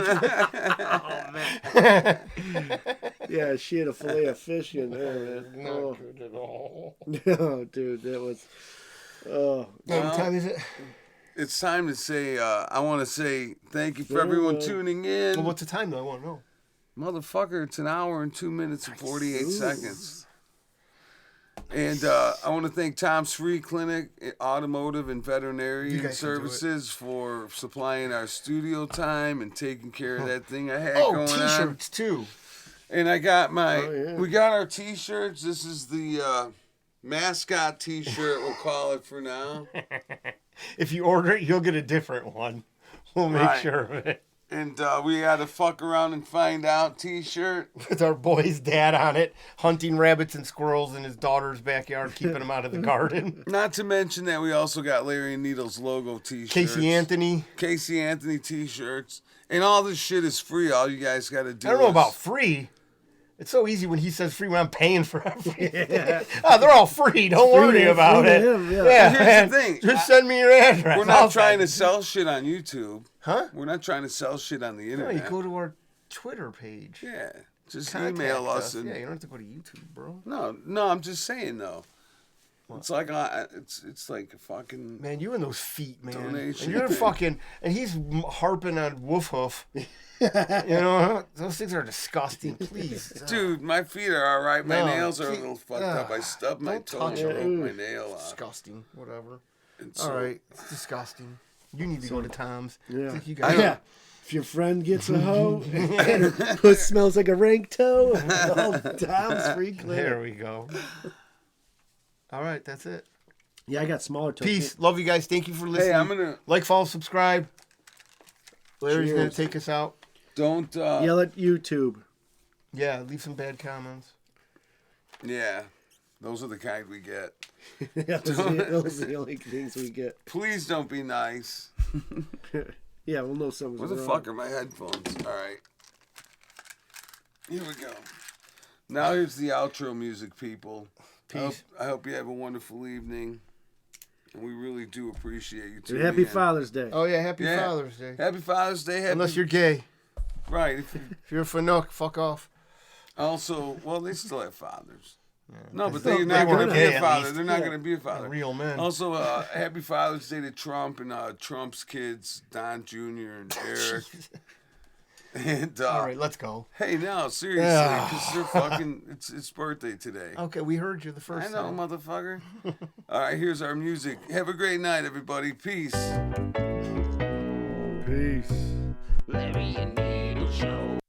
Yeah, she had a fillet of fish in there, man. Not Oh, good at all. no, dude, that was. Oh, What time is it? It's time to say, I want to say thank you for everyone tuning in. Well, what's the time though? I want to know. Motherfucker, it's 1 hour and 2 minutes and 48 seconds. And I want to thank Tom's Free Clinic, Automotive and You Veterinary guys can do it. Services for supplying our studio time and taking care of that thing I had Oh, going on. T-shirts too. And I got yeah. we got our T-shirts. This is the mascot T-shirt, we'll call it for now. If you order it, you'll get a different one. We'll make Right. sure of it. And we had a fuck around and find out T-shirt. With our boy's dad on it, hunting rabbits and squirrels in his daughter's backyard, keeping them out of the garden. Not to mention that we also got Larry and Needle's logo T-shirts. Casey Anthony. Casey Anthony T-shirts. And all this shit is free. All you guys got to do I don't know is- about free. It's so easy when he says free when I'm paying for everything. Oh, they're all free. Don't worry about free it. to him, yeah. Here's the man. thing. Just send me your address. We're I'll not trying send to sell shit on YouTube. Huh? We're not trying to sell shit on the No, internet. you go to our Twitter page. Yeah. Just Contact email us. Yeah, And, you don't have to go to YouTube, bro. no, I'm just saying though. It's like it's like a fucking. Man, you and those feet, man. Donation. And you're fucking, and he's harping on woof hoof. You know, those things are disgusting. Please, Dude, my feet are all right. My No, nails are a see- little fucked up. I stubbed my don't toe touch and it. broke my nail off. disgusting. Whatever. And All so- right, it's disgusting. You need to go to Tom's. Yeah. I think you I got. know. Yeah. If your friend gets a hoe and her puss smells like a rank toe, all Tom's free clear. There we go. All right, that's it. Yeah, I got smaller toes. Peace. Love you guys. Thank you for listening. Hey, I'm gonna like, follow, subscribe. Larry's gonna Cheers. take us out. don't. Yell at YouTube. Yeah, leave some bad comments. Yeah, those are the kind we get. Those are the only things we get. Please don't be nice. Yeah, we'll know something's Where the wrong. fuck are my headphones? All right. Here we go. Now here's the outro music, people. Peace. I hope you have a wonderful evening. And we really do appreciate you And tuning Happy in. Father's Day. Oh yeah, happy Yeah. Father's Day. Happy Father's Day. Happy, Unless you're gay. right. If you're a Fanook, fuck off. Also, well, they still have fathers. No, but They they're not going weren't to be gay, a at father. least. They're not Yeah. going to be a father. Real men. Also, happy Father's Day to Trump and Trump's kids, Don Jr. and Eric. And All right, let's go. hey, no, seriously, Yeah. because they're fucking. It's birthday today. Okay, we heard you the I first know, time. motherfucker. All right, here's our music. Have a great night, everybody. Peace. Peace. Larry and Needle Show.